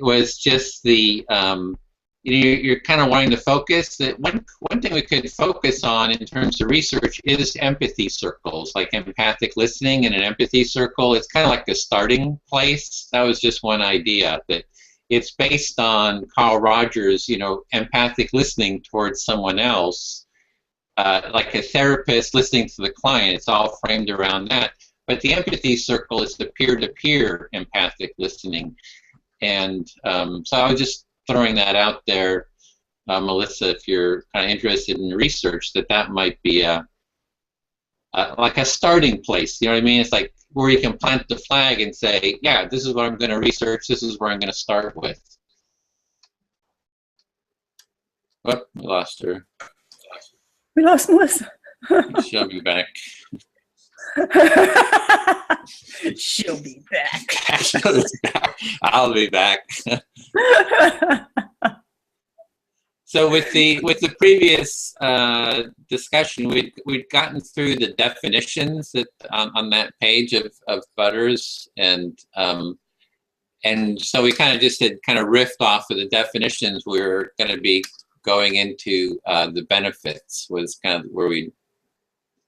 was just the you're kind of wanting to focus. That one thing we could focus on in terms of research is empathy circles, like empathic listening and an empathy circle. It's kind of like a starting place. That was just one idea, that it's based on Carl Rogers, empathic listening towards someone else, like a therapist listening to the client. It's all framed around that. But the empathy circle is the peer-to-peer empathic listening. And so I was just throwing that out there, Melissa, if you're kind of interested in research, that might be like a starting place. You know what I mean? It's like where you can plant the flag and say, yeah, this is what I'm going to research. This is where I'm going to start with. Oh, we lost her. We lost Melissa. She'll be back. She'll be back. I'll be back. So with the previous discussion, we'd gotten through the definitions that on that page of butters, and so we kind of just had kind of riffed off of the definitions. We were going to be going into the benefits, was kind of where we.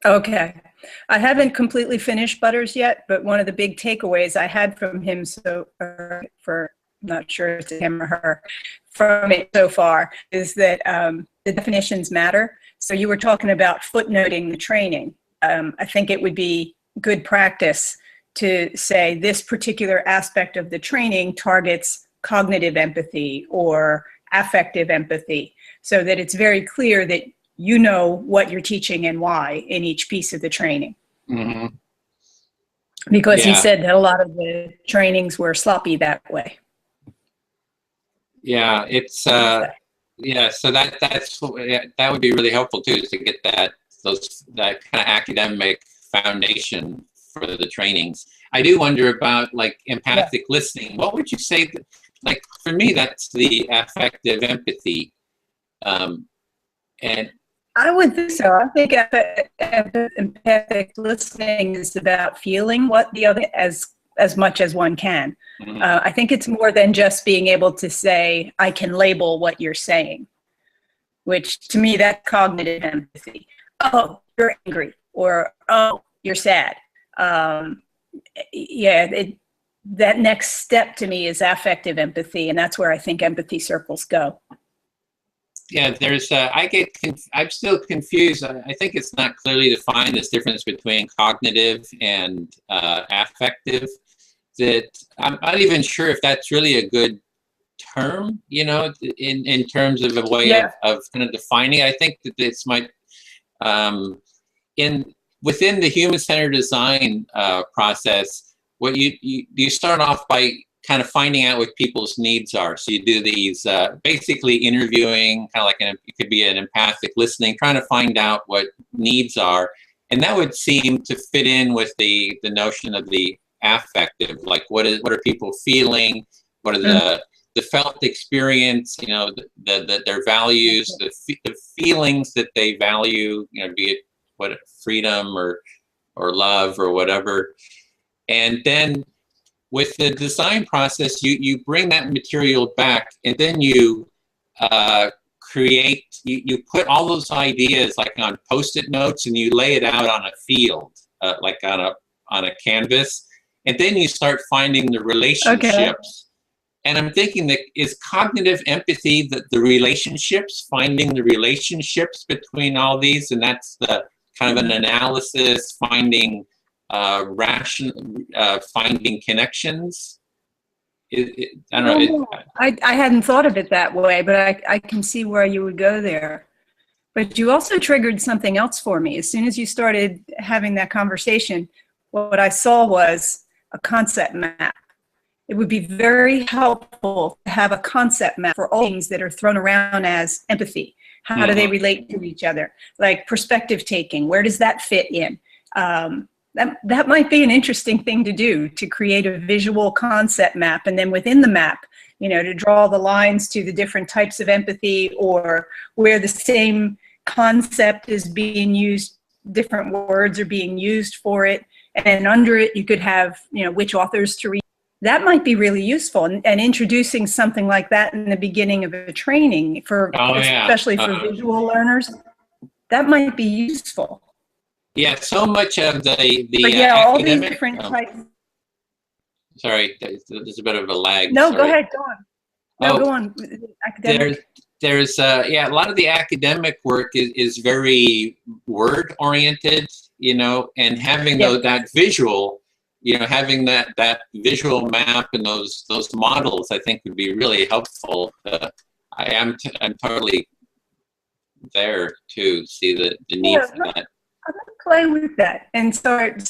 Okay. I haven't completely finished Butters yet, but one of the big takeaways I had from him, I'm not sure if it's him or her, from it so far, is that the definitions matter. So you were talking about footnoting the training. I think it would be good practice to say this particular aspect of the training targets cognitive empathy or affective empathy, so that it's very clear that you know what you're teaching and why in each piece of the training. Mm-hmm. Because he said that a lot of the trainings were sloppy that way. Yeah, it's so that would be really helpful too, is to get that kind of academic foundation for the trainings. I do wonder about like empathic listening. What would you say? Like for me, that's the affective empathy, and I would think so. I think empathic listening is about feeling what the other as much as one can. Mm-hmm. I think it's more than just being able to say, I can label what you're saying, which to me, that's cognitive empathy. Oh, you're angry, or oh, you're sad. That next step to me is affective empathy, and that's where I think empathy circles go. Yeah, I'm still confused. I think it's not clearly defined, this difference between cognitive and affective, that I'm not even sure if that's really a good term, in terms of a way of kind of defining. I think that this might, within the human-centered design process, what you start off by kind of finding out what people's needs are. So you do these basically interviewing, kind of like it could be an empathic listening, trying to find out what needs are. And that would seem to fit in with the notion of the affective, like what are people feeling? What are the felt experience, their values, the feelings that they value, be it freedom or love or whatever. And then with the design process, you bring that material back, and then you you put all those ideas like on Post-it notes, and you lay it out on a field, like on a canvas, and then you start finding the relationships. Okay. And I'm thinking that is cognitive empathy the relationships, finding the relationships between all these, and that's the kind of an analysis, finding finding connections. I don't know. I hadn't thought of it that way, but I can see where you would go there. But you also triggered something else for me. As soon as you started having that conversation, what I saw was a concept map. It would be very helpful to have a concept map for all things that are thrown around as empathy. How do they relate to each other? Like perspective taking, where does that fit in? That might be an interesting thing to do, to create a visual concept map, and then within the map, to draw the lines to the different types of empathy, or where the same concept is being used, different words are being used for it, and under it you could have, which authors to read. that might be really useful, and introducing something like that in the beginning of a training for, especially for visual learners, that might be useful. Yeah, so much of the but yeah, all these different types. Sorry, there's a bit of a lag. No, sorry. Go ahead, go on. No, go on. Academic. There's yeah, a lot of the academic work is very word oriented, you know, and having that visual, you know, having that visual map and those models, I think would be really helpful. I'm totally there to see the need for that. I'm gonna play with that and start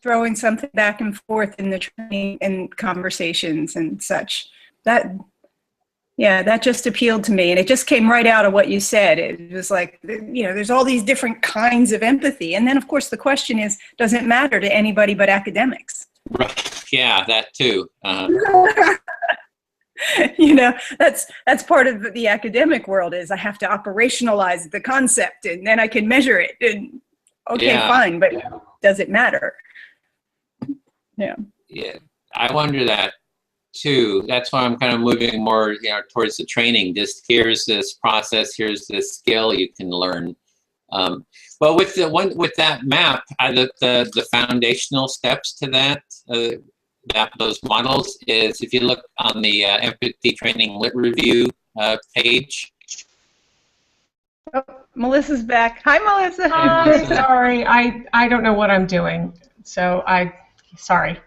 throwing something back and forth in the training and conversations and such. That just appealed to me, and it just came right out of what you said. It was like, you know, there's all these different kinds of empathy, and then of course the question is, does it matter to anybody but academics? Right. Yeah, that too. You know, that's part of the academic world, is I have to operationalize the concept and then I can measure it, and okay, fine, but does it matter? Yeah, I wonder that too. That's why I'm kind of moving more, you know, towards the training. Just here's this process, here's this skill you can learn. Well, with that map, the foundational steps to that those models is, if you look on the Empathy Training Lit Review page. Oh, Melissa's back. Hi, Melissa. Hi, Melissa. Sorry, I don't know what I'm doing, so sorry.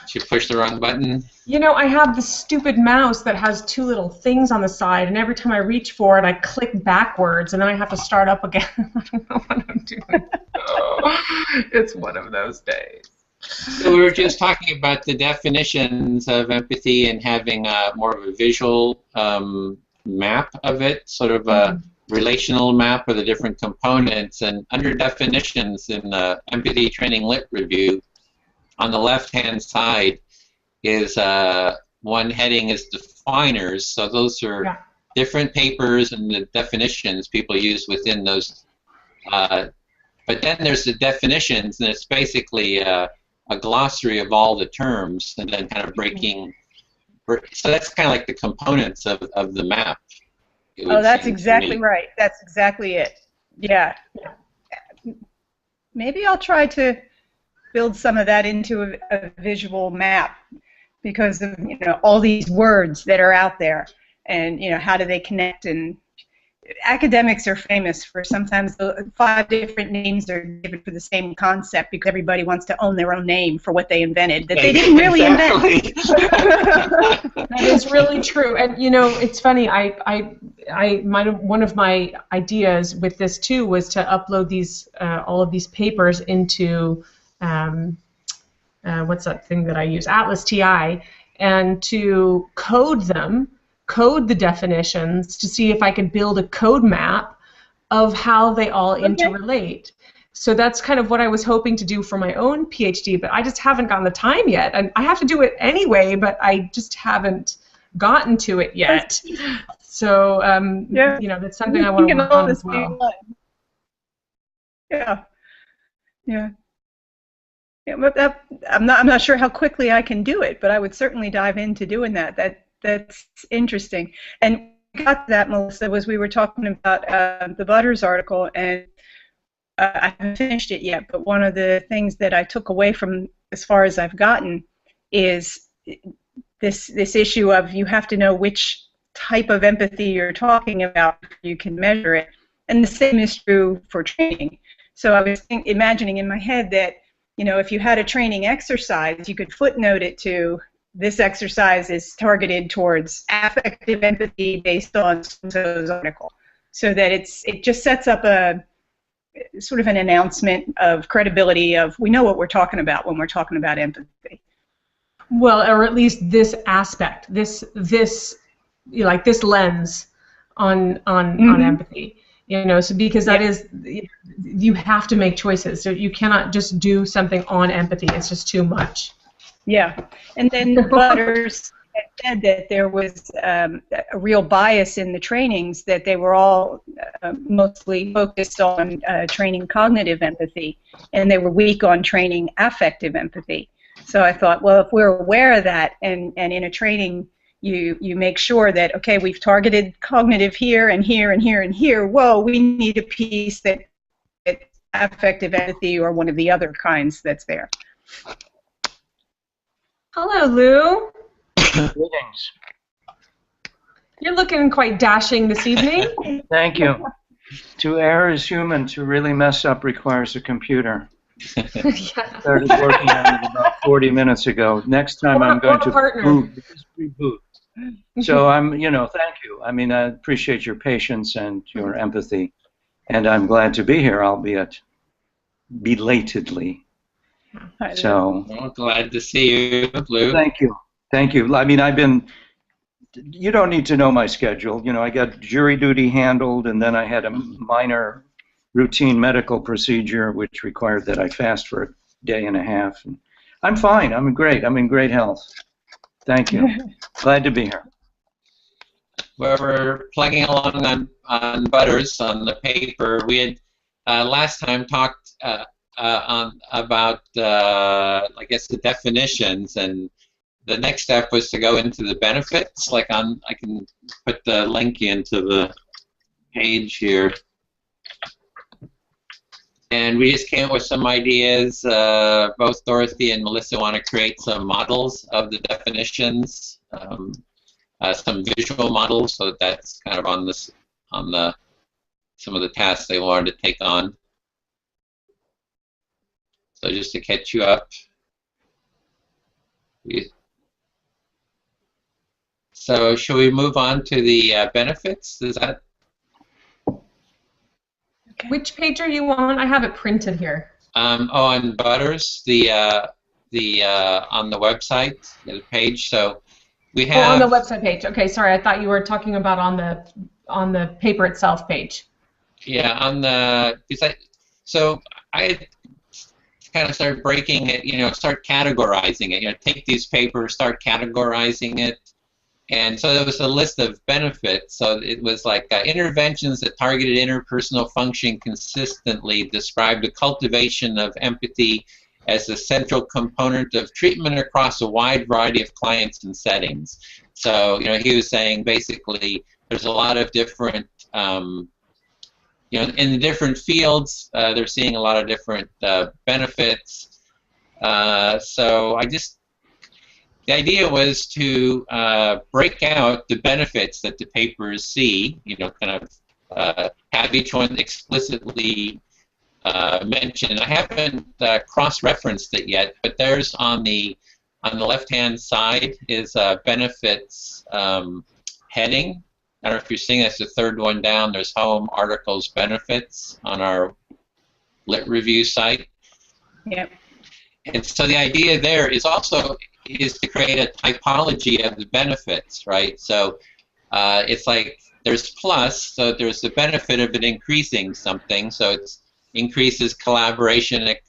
Did you push the wrong button? You know, I have this stupid mouse that has two little things on the side, and every time I reach for it, I click backwards, and then I have to start up again. I don't know what I'm doing. It's one of those days. So we were just talking about the definitions of empathy and having more of a visual map of it, sort of a relational map of the different components. And under definitions in the Empathy Training Lit Review, on the left-hand side is one heading is definers. So those are different papers and the definitions people use within those. But then there's the definitions, and it's basically a glossary of all the terms, and then kind of breaking. So that's kind of like the components of the map. Oh, that's exactly right. That's exactly it. Yeah. Maybe I'll try to build some of that into a visual map, because of, you know, all these words that are out there, and, you know, how do they connect? And academics are famous for sometimes 5 different names are given for the same concept, because everybody wants to own their own name for what they invented that they didn't really invent. That is really true. And, you know, it's funny, one of my ideas with this too was to upload these all of these papers into what's that thing that I use, Atlas TI, and to code the definitions to see if I could build a code map of how they all interrelate. So that's kind of what I was hoping to do for my own PhD, but I just haven't gotten the time yet. And I have to do it anyway, but I just haven't gotten to it yet. So, you know, that's something I want to work on as well. Yeah, but I'm not sure how quickly I can do it, but I would certainly dive into doing that. That's interesting. And we got to that, Melissa, was we were talking about the Butters article, and I haven't finished it yet, but one of the things that I took away from, as far as I've gotten, is this issue of you have to know which type of empathy you're talking about before you can measure it. And the same is true for training. So I was imagining in my head that, you know, if you had a training exercise, you could footnote it to, this exercise is targeted towards affective empathy based on so-and-so's article, so that it just sets up a sort of an announcement of credibility of, we know what we're talking about when we're talking about empathy. Well, or at least this aspect, this you know, like this lens on empathy. You know, so because that is, you have to make choices. So you cannot just do something on empathy. It's just too much. Yeah, and then Butters said that there was a real bias in the trainings, that they were all mostly focused on training cognitive empathy, and they were weak on training affective empathy. So I thought, well, if we're aware of that, and in a training, you make sure that, okay, we've targeted cognitive here and here and here and here. Whoa, we need a piece that affective empathy or one of the other kinds that's there. Hello, Lou. Greetings. You're looking quite dashing this evening. Thank you. To err is human. To really mess up requires a computer. Yeah. Started working on it about 40 minutes ago. Next time I'm going to reboot. So thank you. I mean, I appreciate your patience and your empathy, and I'm glad to be here, albeit belatedly. So. Well, glad to see you, Lou. Thank you. Thank you. I mean, you don't need to know my schedule. You know, I got jury duty handled, and then I had a minor routine medical procedure which required that I fast for a day and a half. And I'm fine. I'm great. I'm in great health. Thank you. Glad to be here. Well, we're plugging along on Butters on the paper. We had last time talked about I guess the definitions, and the next step was to go into the benefits. I can put the link into the page here. And we just came up with some ideas. Both Dorothy and Melissa want to create some models of the definitions, some visual models, so that's kind of on some of the tasks they wanted to take on. So just to catch you up. So shall we move on to the benefits? Is that? Okay. Which page are you on? I have it printed here. On Butters, on the website, the page. So we have. Oh, on the website page. Okay, sorry. I thought you were talking about on the paper itself page. Yeah, on the. So I kind of started breaking it. Start categorizing it. Take these papers, start categorizing it. And so there was a list of benefits. So it was like interventions that targeted interpersonal function consistently described the cultivation of empathy as a central component of treatment across a wide variety of clients and settings. So, he was saying basically there's a lot of different, in the different fields, they're seeing a lot of different benefits. So the idea was to break out the benefits that the papers see, kind of have each one explicitly mentioned. I haven't cross-referenced it yet, but there's on the left-hand side is benefits heading. I don't know if you're seeing that's the third one down. There's home, articles, benefits on our Lit Review site. Yep. And so the idea there is to create a typology of the benefits, right? So it's like there's plus, so there's the benefit of it increasing something, so it increases collaboration, it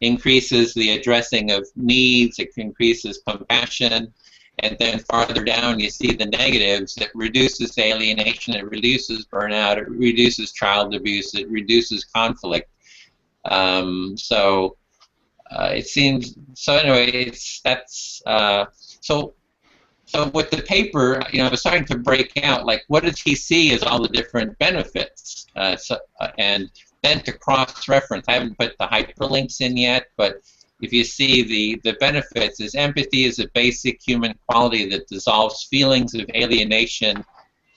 increases the addressing of needs, it increases compassion, and then farther down you see the negatives. It reduces alienation, it reduces burnout, it reduces child abuse, it reduces conflict. It seems so. Anyway, so with the paper, I was starting to break out like what does he see as all the different benefits, and then to cross-reference. I haven't put the hyperlinks in yet, but if you see the benefits, is empathy is a basic human quality that dissolves feelings of alienation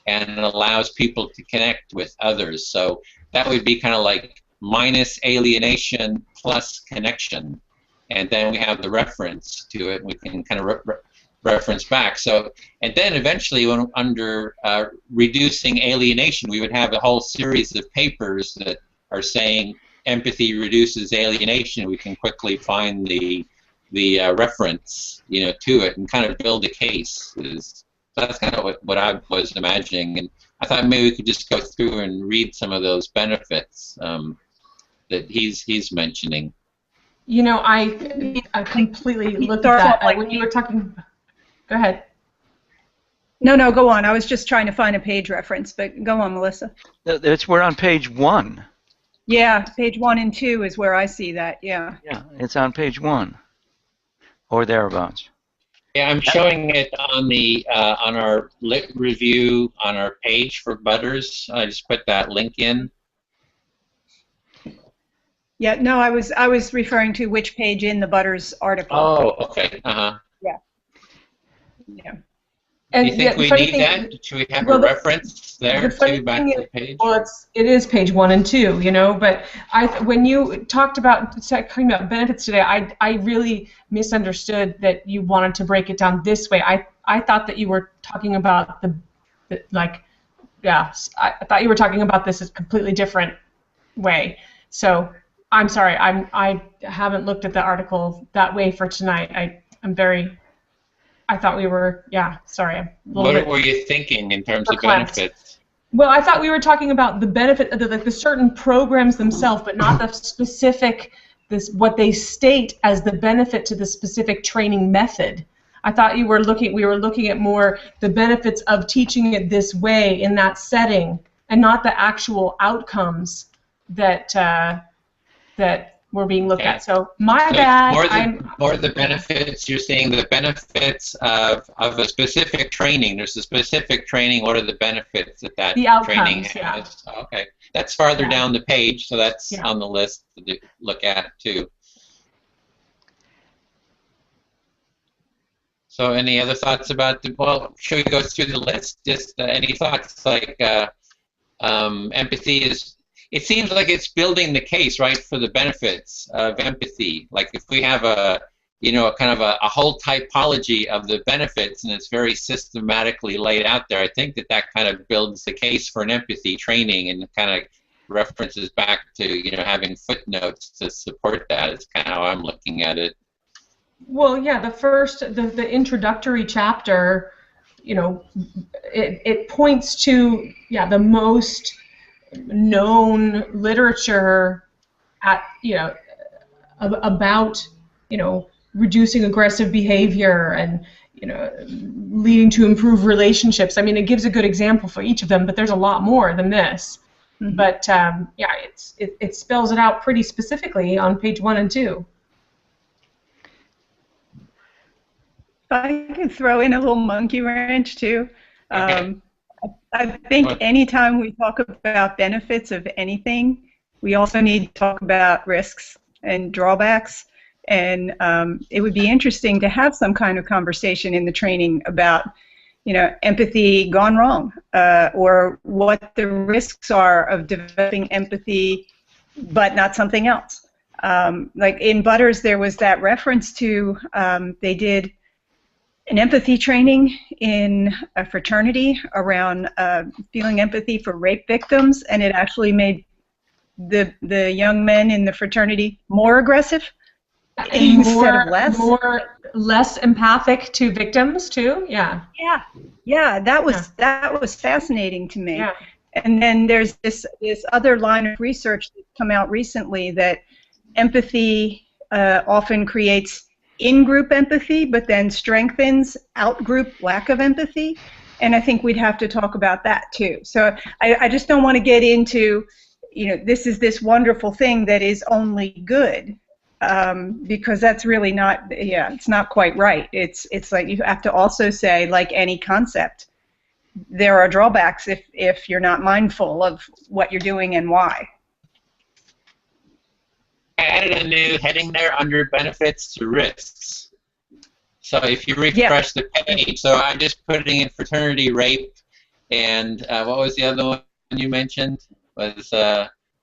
and allows people to connect with others. So that would be kind of like minus alienation plus connection, and then we have the reference to it. We can kind of reference back. So, and then eventually, when under reducing alienation, we would have a whole series of papers that are saying empathy reduces alienation. We can quickly find the reference, to it and kind of build a case. So that's kind of what I was imagining, and I thought maybe we could just go through and read some of those benefits that he's mentioning. I completely looked at that when you were talking. Go ahead. No, go on. I was just trying to find a page reference, but go on, Melissa. We're on page 1. Yeah, page 1 and 2 is where I see that. Yeah. Yeah, it's on page 1. or thereabouts. Yeah, I'm showing it on the on our lit review on our page for Butters. I just put that link in. Yeah, no, I was referring to which page in the Butters article. Oh, okay. Yeah. Yeah. Do And you think we need that? Should we have a reference there too back to the page? Well, it is page 1 and 2, you know. But when you talking about benefits today, I really misunderstood that you wanted to break it down this way. I thought that you were talking about I thought you were talking about this a completely different way. So I'm sorry, I haven't looked at the article that way for tonight. I thought we were, sorry. What were you thinking in terms of benefits? Well, I thought we were talking about the benefit of the certain programs themselves, but not the specific, what they state as the benefit to the specific training method. I thought we were looking at more the benefits of teaching it this way in that setting, and not the actual outcomes that were being looked at. So my bad. More the benefits. You're seeing the benefits of a specific training. There's a specific training. What are the benefits that the outcomes, training has? Yeah. Okay, that's farther down the page, so that's on the list to look at too. So any other thoughts about well, should we go through the list? Just any thoughts like empathy is. It seems like it's building the case, right, for the benefits of empathy. Like if we have a kind of a whole typology of the benefits and it's very systematically laid out there, I think that kind of builds the case for an empathy training and kind of references back to, having footnotes to support that. It's kind of how I'm looking at it. Well, yeah, the introductory chapter, it points to, the most known literature about reducing aggressive behavior and leading to improved relationships. I mean, it gives a good example for each of them, but there's a lot more than this. Mm-hmm. But it spells it out pretty specifically on page 1 and 2. If I could throw in a little monkey wrench too. Okay. I think anytime we talk about benefits of anything, we also need to talk about risks and drawbacks. And it would be interesting to have some kind of conversation in the training about, empathy gone wrong, or what the risks are of developing empathy, but not something else. Like in Butters, there was that reference to they did an empathy training in a fraternity around feeling empathy for rape victims, and it actually made the young men in the fraternity more aggressive instead of less. Less empathic to victims too. Yeah. Yeah. That was fascinating to me. Yeah. And then there's this other line of research that's come out recently that empathy often creates in-group empathy, but then strengthens out-group lack of empathy, and I think we'd have to talk about that too. So I just don't want to get into, this is this wonderful thing that is only good, because that's really not, it's not quite right. It's like you have to also say, like any concept, there are drawbacks if you're not mindful of what you're doing and why. I added a new heading there under benefits to risks. So if you refresh the page, so I'm just putting in fraternity rape, and what was the other one you mentioned? Was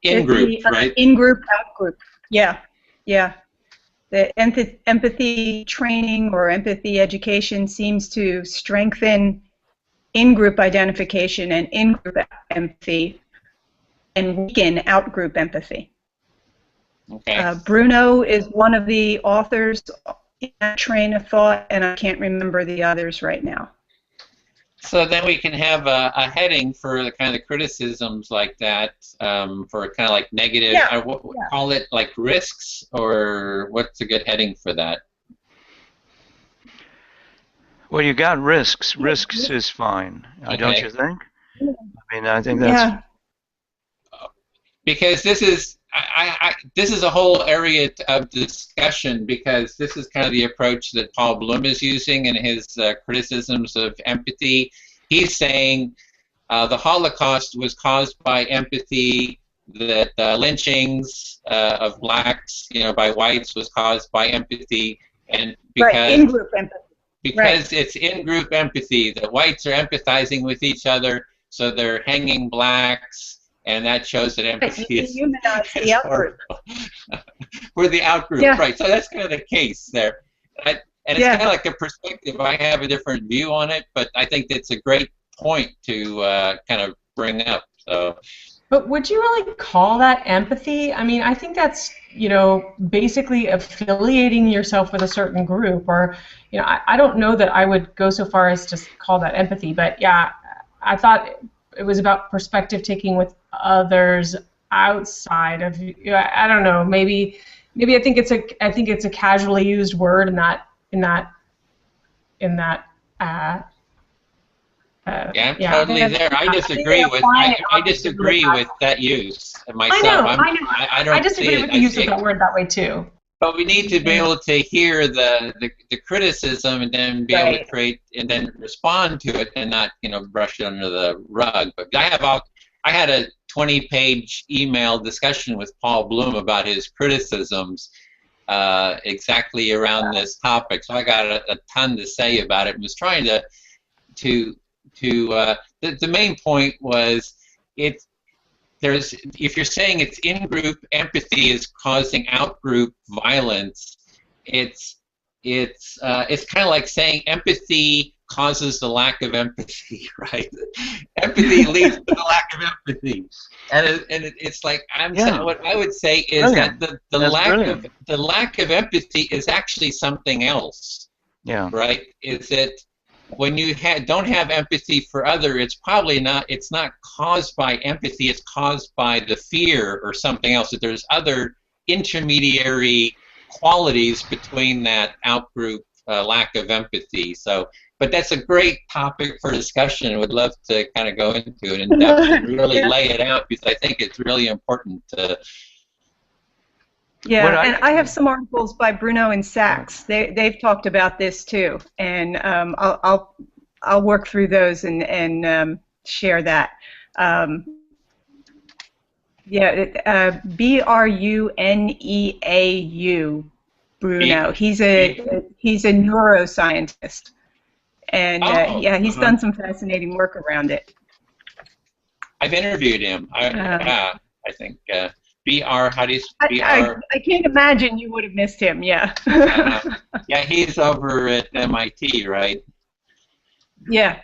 in-group, right? In-group, out-group. Yeah. The empathy training or empathy education seems to strengthen in-group identification and in-group empathy and weaken out-group empathy. Okay. Bruno is one of the authors in that train of thought, and I can't remember the others right now. So then we can have a heading for the kind of criticisms like that, for kind of like negative, call it like risks, or what's a good heading for that? Well, you got risks. Risks is fine, don't you think? I mean, I think that's... Because this is this is a whole area of discussion because this is kind of the approach that Paul Bloom is using in his criticisms of empathy. He's saying the Holocaust was caused by empathy, that lynchings of blacks, by whites was caused by empathy, and because right, in-group empathy. Because it's in-group empathy, the whites are empathizing with each other, so they're hanging blacks. And that shows that empathy is the out-group. We're the out-group, yeah. Right. So that's kind of the case there. And it's kind of like a perspective. I have a different view on it, but I think it's a great point to kind of bring up. So. But would you really call that empathy? I mean, I think that's, basically affiliating yourself with a certain group. Or, I don't know that I would go so far as to call that empathy. But, yeah, I thought it was about perspective taking with others outside of you. I don't know. Maybe I think it's a casually used word in that. Yeah, I'm totally there. I disagree with that use myself. I know. I disagree with the use of that word that way too. But we need to be able to hear the criticism and then be able to create and then respond to it and not brush it under the rug. But I had a 20-page email discussion with Paul Bloom about his criticisms exactly around this topic. So I got a ton to say about it and was trying the main point was if you're saying it's in-group empathy is causing out-group violence, it's kind of like saying empathy causes the lack of empathy, right? Empathy leads to the lack of empathy, and it's like what I would say is that the lack of empathy is actually something else. Yeah. Right? Is it when you don't have empathy for it's probably not. It's not caused by empathy. It's caused by the fear or something else. That there's other intermediary qualities between that out-group lack of empathy. So. But that's a great topic for discussion. I would love to kind of go into it in depth and really lay it out because I think it's really important to. Yeah, and I have some articles by Bruno and Sachs. They've talked about this too, and I'll work through those and share that. Bruneau, Bruno. He's a neuroscientist. And he's done some fascinating work around it. I've interviewed him. I think BR. How do you BR? I can't imagine you would have missed him. Yeah. Yeah, he's over at MIT, right? Yeah.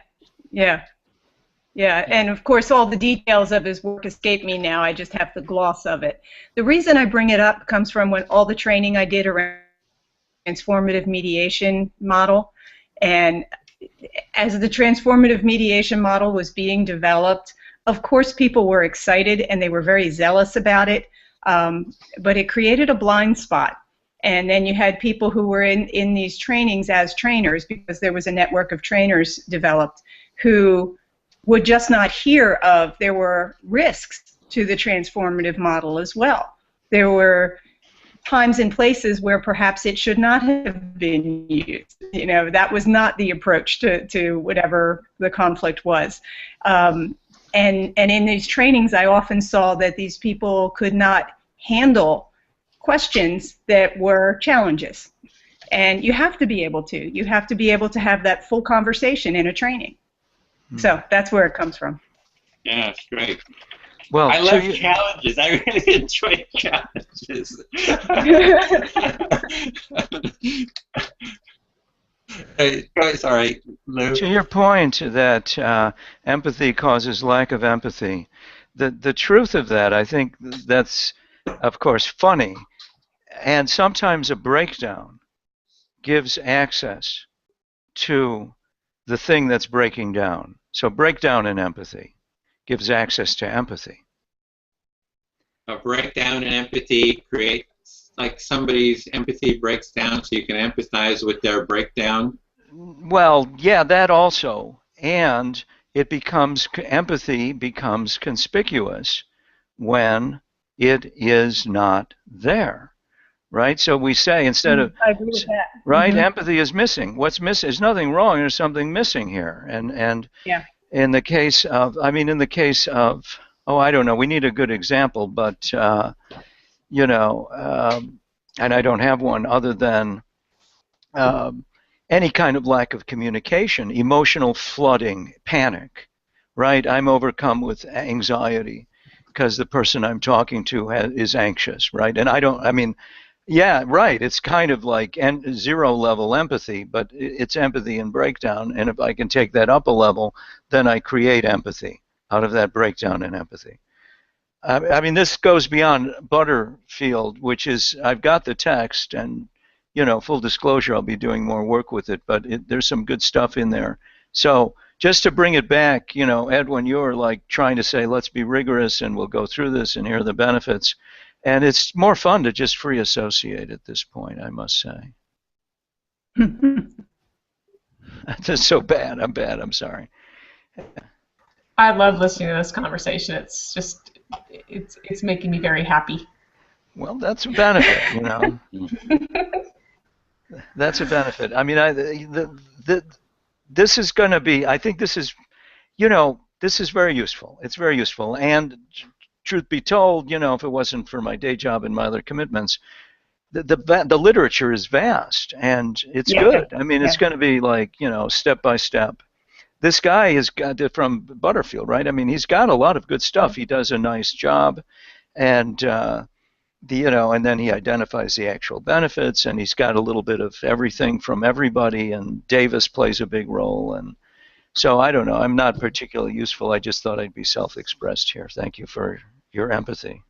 And of course, all the details of his work escape me now. I just have the gloss of it. The reason I bring it up comes from all the training I did around transformative mediation model, and as the transformative mediation model was being developed, of course people were excited and they were very zealous about it, but it created a blind spot. And then you had people who were in these trainings as trainers, because there was a network of trainers developed, who would just not hear of there were risks to the transformative model as well. There were times and places where perhaps it should not have been used. That was not the approach to whatever the conflict was. And in these trainings, I often saw that these people could not handle questions that were challenges. And you have to be able to. You have to be able to have that full conversation in a training. So that's where it comes from. Yeah, it's great. Well, I love challenges. I really enjoy challenges. Sorry, Lou. To your point that empathy causes lack of empathy, the truth of that, I think that's, of course, funny, and sometimes a breakdown gives access to the thing that's breaking down. So breakdown in empathy gives access to empathy. A breakdown in empathy creates, like somebody's empathy breaks down so you can empathize with their breakdown? Well, yeah, that also. And empathy becomes conspicuous when it is not there, right? So we say instead of, I agree with that. right, empathy is missing. What's missing? There's nothing wrong. There's something missing here. And Yeah. in the case of, oh, I don't know. We need a good example, but you know, and I don't have one other than any kind of lack of communication, emotional flooding, panic, right? I'm overcome with anxiety because the person I'm talking to is anxious, right? And yeah, right. It's kind of like zero level empathy, but it's empathy and breakdown. And if I can take that up a level, then I create empathy out of that breakdown in empathy. I mean, this goes beyond Butterfield, which is, I've got the text, and, you know, full disclosure, I'll be doing more work with it, but there's some good stuff in there. So just to bring it back, you know, Edwin, you're like trying to say, let's be rigorous and we'll go through this and here are the benefits. And it's more fun to just free associate at this point, I must say. That's so bad. I'm sorry. I love listening to this conversation. It's just, it's making me very happy. Well, that's a benefit, you know. That's a benefit. I mean, this is going to be, I think this is, you know, this is very useful. It's very useful. And truth be told, you know, if it wasn't for my day job and my other commitments, the literature is vast and it's good. I mean, it's going to be like, you know, step by step. This guy is from Butterfield, right? I mean, he's got a lot of good stuff. He does a nice job, and you know, and then he identifies the actual benefits, and he's got a little bit of everything from everybody. And Davis plays a big role, and so I don't know. I'm not particularly useful. I just thought I'd be self-expressed here. Thank you for your empathy.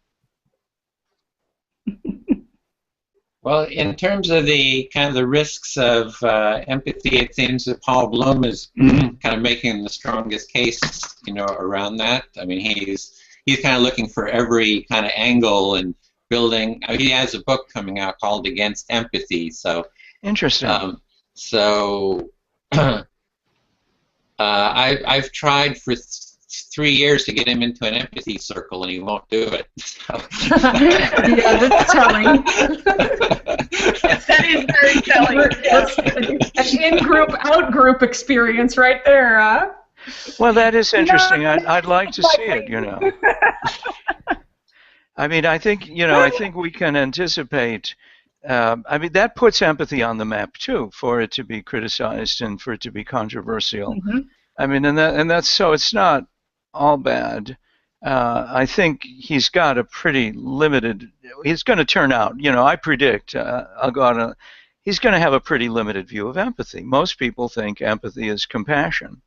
Well, in terms of the kind of the risks of empathy, it seems that Paul Bloom is kind of making the strongest case, you know, around that. I mean, he's kind of looking for every kind of angle and building. I mean, he has a book coming out called Against Empathy. So interesting. I've tried for 3 years to get him into an empathy circle, and he won't do it. So. Yeah, that's telling. That is very telling. An in-group, out-group experience right there, huh? Well, that is interesting. I'd like to see it, you know. I mean, I think, you know, I think we can anticipate. I mean, that puts empathy on the map too, for it to be criticized and for it to be controversial. I mean, and that's so it's not all bad. I think he's got a pretty limited. He's going to turn out. You know, I predict. I'll go on. He's going to have a pretty limited view of empathy. Most people think empathy is compassion,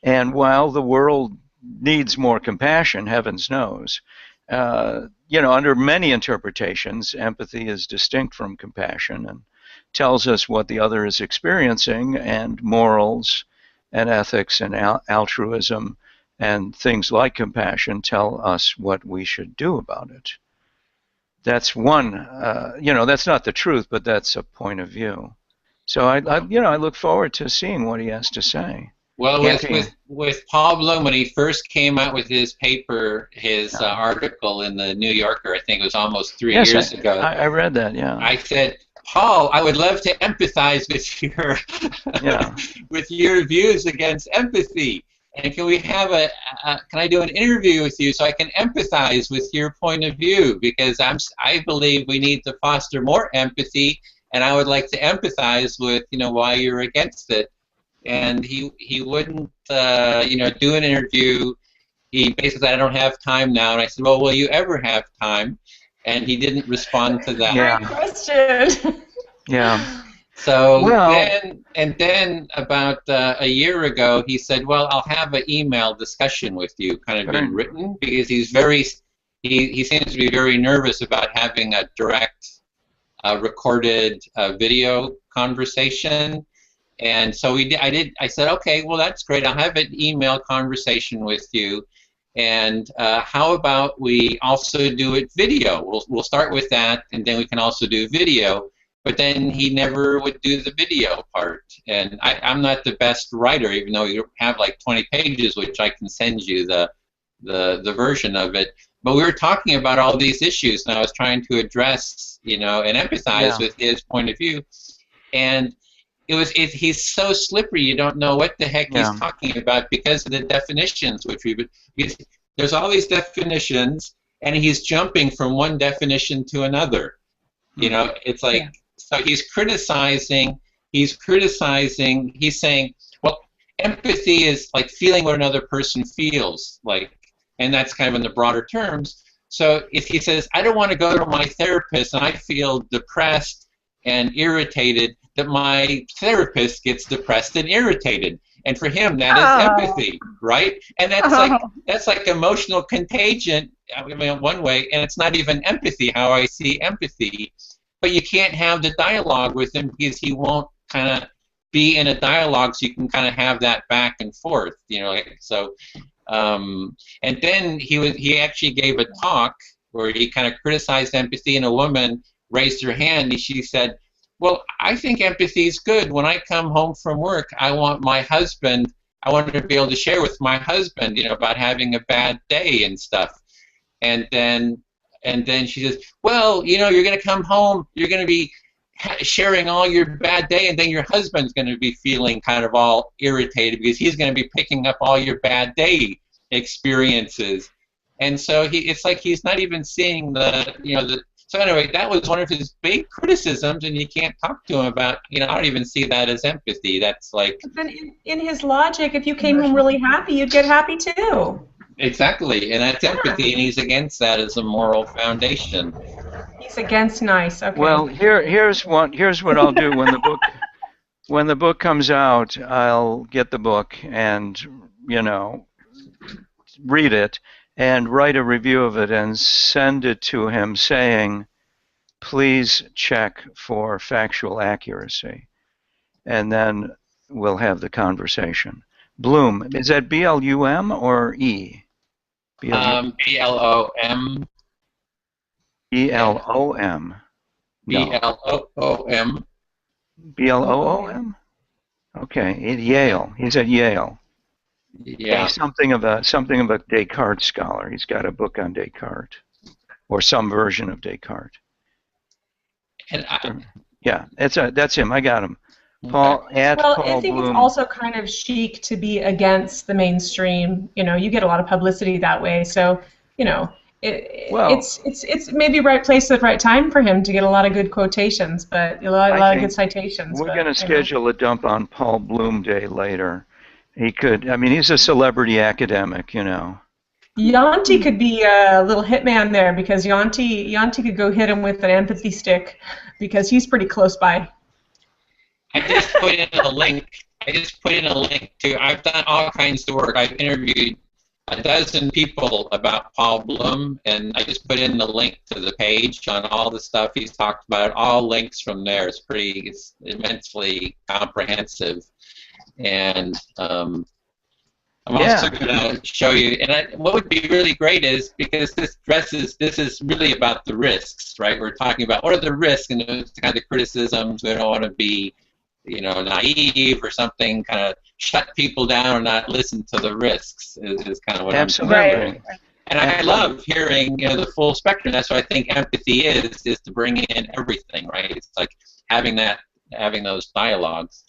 and while the world needs more compassion, heavens knows. You know, under many interpretations, empathy is distinct from compassion and tells us what the other is experiencing, and morals and ethics and altruism and things like compassion tell us what we should do about it. That's one, you know, that's not the truth, but that's a point of view. So you know, I look forward to seeing what he has to say. Well, with Paul Bloom, when he first came out with his paper, his article in the New Yorker, I think it was almost 3 years ago. I read that, yeah. I said, Paul, I would love to empathize with your with your views against empathy. And can we have can I do an interview with you so I can empathize with your point of view? Because I believe we need to foster more empathy, and I would like to empathize with, you know, why you're against it. And he wouldn't, you know, do an interview. He basically said, I don't have time now. And I said, well, will you ever have time? And he didn't respond to that. Yeah. Great question. Yeah. So then about a year ago, he said, well, I'll have an email discussion with you, kind of in written, because he seems to be very nervous about having a direct recorded video conversation. And so I said, okay, well, that's great. I'll have an email conversation with you. And how about we also do it video? We'll start with that, and then we can also do video. But then he never would do the video part. And I'm not the best writer, even though you have like 20 pages, which I can send you the the version of it. But we were talking about all these issues, and I was trying to address, and empathize with his point of view. And he's so slippery, you don't know what the heck he's talking about because of the definitions, there's all these definitions, and he's jumping from one definition to another. It's like, so he's criticizing, he's saying, well, empathy is like feeling what another person feels, and that's kind of in the broader terms. So if he says, I don't want to go to my therapist and I feel depressed and irritated, that my therapist gets depressed and irritated. And for him, that is empathy, right? And that's like emotional contagion, one way, and it's not even empathy, how I see empathy. But you can't have the dialogue with him because he won't kind of be in a dialogue, so you can kind of have that back and forth, so. And then he actually gave a talk where he kind of criticized empathy, and a woman raised her hand and she said, well, I think empathy is good. When I come home from work, I want to be able to share with my husband, about having a bad day and stuff. And then she says, well, you're going to come home, you're going to be sharing all your bad day, and then your husband's going to be feeling kind of all irritated because he's going to be picking up all your bad day experiences. And so it's like he's not even seeing so anyway, that was one of his big criticisms, and you can't talk to him about, I don't even see that as empathy. That's like... But then in his logic, if you came home really happy, you'd get happy too. Exactly, and that's empathy, and he's against that as a moral foundation. He's against nice, okay. Well, here's what I'll do when the book comes out. I'll get the book and, read it, and write a review of it and send it to him saying, please check for factual accuracy. And then we'll have the conversation. Bloom, is that B-L-U-M or E? B-L-O-M. B-L-O-M. B-L-O-O-M. B-L-O-O-M? Okay, at Yale. He's at Yale. Yeah. He's something of a Descartes scholar. He's got a book on Descartes, or some version of Descartes. And that's him. I got him. Paul Paul I think Bloom. It's also kind of chic to be against the mainstream. You get a lot of publicity that way. So, it's maybe right place at the right time for him to get a lot of good quotations, but a lot of good citations. We're going to schedule a dump on Paul Bloom Day later. He could. He's a celebrity academic, Yanti could be a little hitman there, because Yanti could go hit him with an empathy stick, because he's pretty close by. I just put in a link. To. I've done all kinds of work. I've interviewed a dozen people about Paul Bloom, and I just put in the link to the page on all the stuff he's talked about. All links from there. It's immensely comprehensive. And I'm also going to show you, and what would be really great is, because this is really about the risks, right? We're talking about what are the risks and those kind of criticisms. We don't want to be, naive or something, kind of shut people down or not listen to the risks is kind of what I'm saying. And I love hearing, the full spectrum. That's what I think empathy is to bring in everything, right? It's like having those dialogues.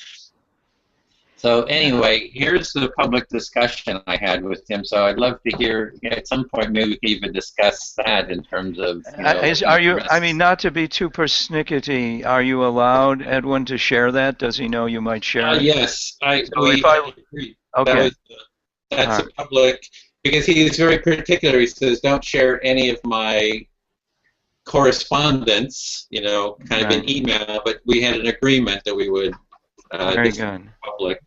So anyway, here's the public discussion I had with him. So I'd love to hear, at some point, maybe we could even discuss that in terms of. Are you? Not to be too persnickety, are you allowed, Edwin, to share that? Does he know you might share it? Yes, I agree. Okay. That's a public, because he's very particular. He says, don't share any of my correspondence, kind of an email. But we had an agreement that we would. Very good.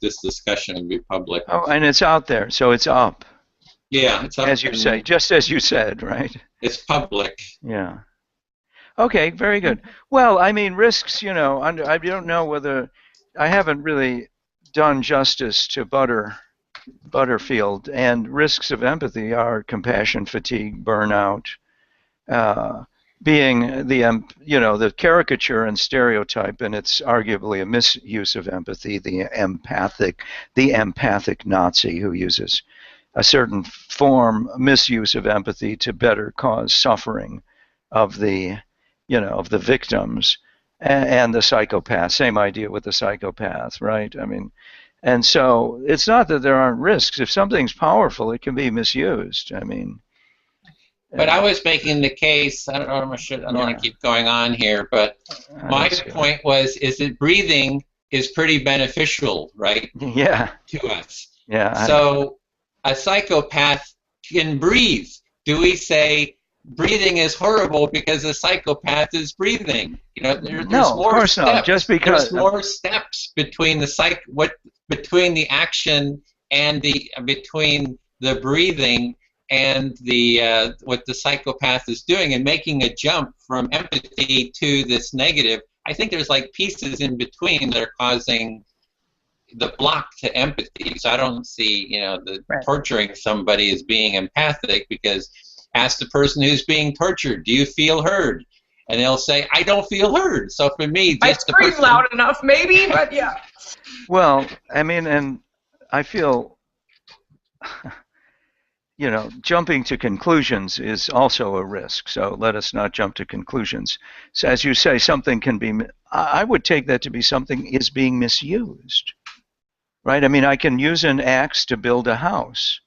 This discussion would be public. Oh, and it's out there, so it's up. Yeah, it's up. As you say, just as you said, right? It's public. Yeah. Okay, very good. Well, risks, I don't know whether, I haven't really done justice to Butterfield, and risks of empathy are compassion fatigue, burnout, being the caricature and stereotype, and it's arguably a misuse of empathy, the empathic Nazi who uses a certain form, misuse of empathy to better cause suffering of the, of the victims and the psychopath. Same idea with the psychopath, right? I mean, and so it's not that there aren't risks. If something's powerful, it can be misused. I mean. But I was making the case, I don't want to keep going on here, but my point was, is that breathing is pretty beneficial, right? Yeah. To us. Yeah. So a psychopath can breathe. Do we say breathing is horrible because a psychopath is breathing? There's no, more of course steps. not. Just because there's more steps between between the action and between the breathing and the what the psychopath is doing, and making a jump from empathy to this negative. I think there's like pieces in between that are causing the block to empathy. So I don't see, the torturing somebody as being empathic, because ask the person who's being tortured, do you feel heard? And they'll say, I don't feel heard. So for me, just I scream loud enough, maybe, but yeah. Well, I mean, and I feel, jumping to conclusions is also a risk. So let us not jump to conclusions. So as you say, something can be, I would take that to be something is being misused. Right? I mean, I can use an axe to build a house,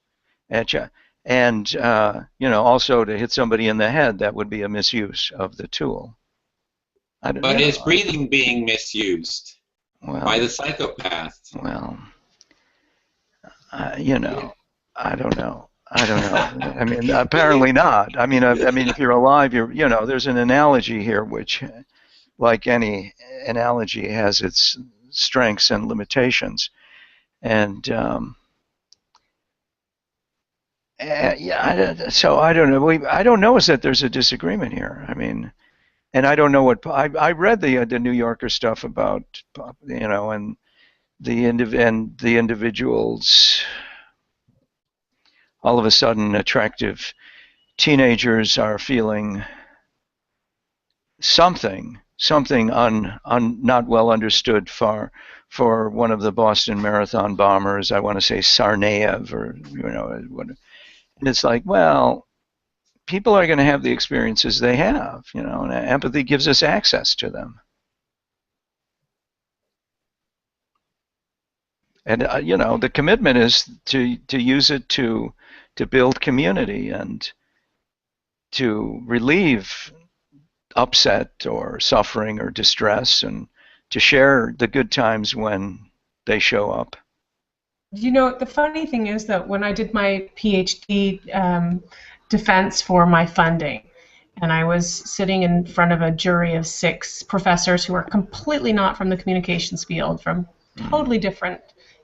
and also to hit somebody in the head. That would be a misuse of the tool. But is breathing being misused by the psychopath? Well, I don't know. I don't know. I mean, apparently not. I mean, if you're alive, there's an analogy here, which, like any analogy, has its strengths and limitations. And so I don't know. I don't know is that there's a disagreement here. I mean, and I don't know what I read the New Yorker stuff about, and the individuals. All of a sudden, attractive teenagers are feeling something not well understood for one of the Boston Marathon bombers. I want to say Tsarnaev, or and it's like, well, people are going to have the experiences they have, and empathy gives us access to them. And the commitment is to use it to build community and to relieve upset or suffering or distress, and to share the good times when they show up. The funny thing is that when I did my PhD defense for my funding, and I was sitting in front of a jury of 6 professors who are completely not from the communications field, from totally different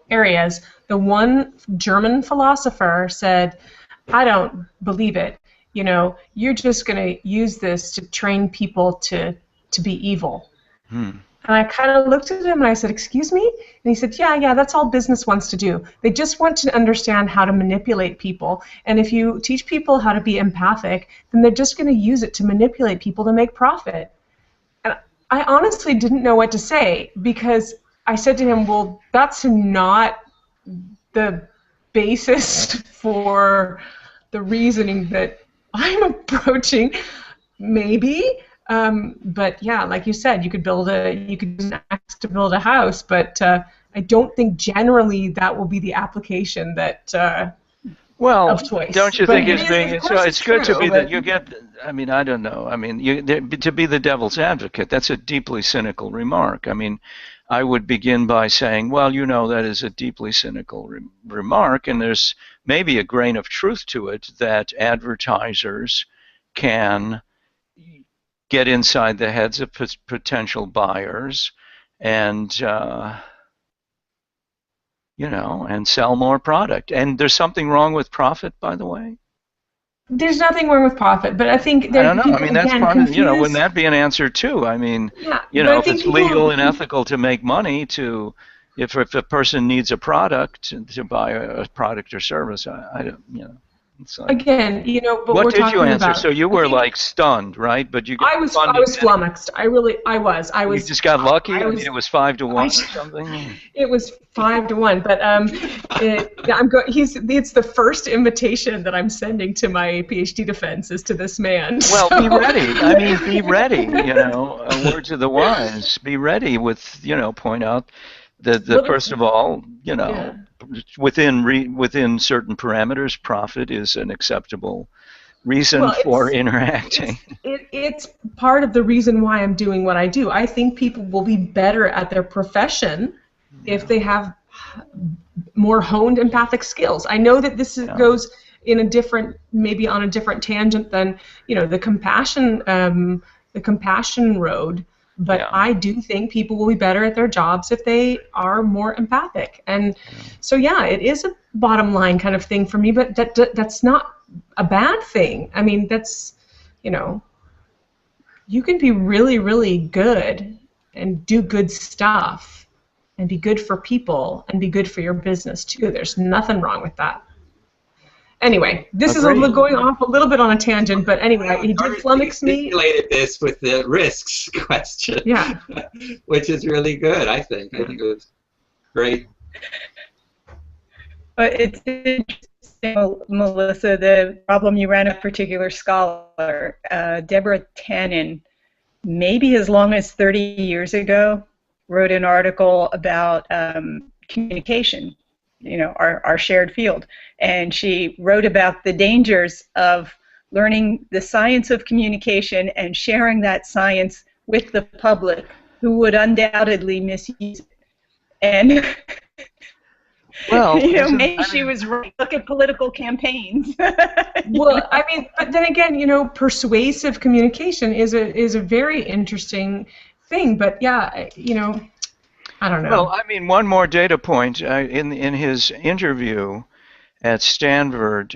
areas, the one German philosopher said, I don't believe it. You're just going to use this to train people to be evil. And I kind of looked at him and I said, excuse me? And he said, yeah, that's all business wants to do. They just want to understand how to manipulate people. And if you teach people how to be empathic, then they're just going to use it to manipulate people to make profit. And I honestly didn't know what to say, because I said to him, well, that's not the basis for the reasoning that I'm approaching, maybe. But yeah, like you said, you could use an axe to build a house, but I don't think generally that will be be the application that of choice. Don't you think it's good to be that you get? I mean, I don't know. I mean, to be the devil's advocate. That's a deeply cynical remark. I mean, I would begin by saying, well, that is a deeply cynical remark, and there's maybe a grain of truth to it that advertisers can get inside the heads of potential buyers and and sell more product. And there's something wrong with profit, by the way? There's nothing wrong with profit, but I think that I don't know. I mean, that's part of, wouldn't that be an answer too? I mean, if it's legal and ethical to make money, if a person needs a product to buy a product or service, I don't, It's like, Again, but what we're did you talking answer? about. So you were like stunned, right? But you got I was funded. flummoxed. I was. You just got lucky. I I was. mean, it was 5-1 or something. It was 5-1, but it's the first invitation that I'm sending to my PhD defense is to this man. Well, so. be ready. I mean, be ready. A word to the wise. Be ready with, point out that first of all, Yeah. within certain parameters, profit is an acceptable reason for interacting. It's part of the reason why I'm doing what I do. I think people will be better at their profession if they have more honed empathic skills. I know that this goes in maybe on a different tangent than the compassion road. But I do think people will be better at their jobs if they are more empathic. And so it is a bottom line kind of thing for me. But that's not a bad thing. I mean, that's you can be really, really good and do good stuff and be good for people and be good for your business too. There's nothing wrong with that. Anyway, this is going off a little bit on a tangent, but anyway, he did flummox me. You articulated this with the risks question. Yeah. Which is really good, I think. I think it was great. But it's interesting, Melissa, the problem you ran a particular scholar, Deborah Tannen, maybe as long as 30 years ago, wrote an article about communication, our shared field. And she wrote about the dangers of learning the science of communication and sharing that science with the public, who would undoubtedly misuse it. And well, maybe she was right. Look at political campaigns. Well, I mean, but then again, persuasive communication is a very interesting thing. But I don't know. Well, I mean, one more data point in his interview at Stanford,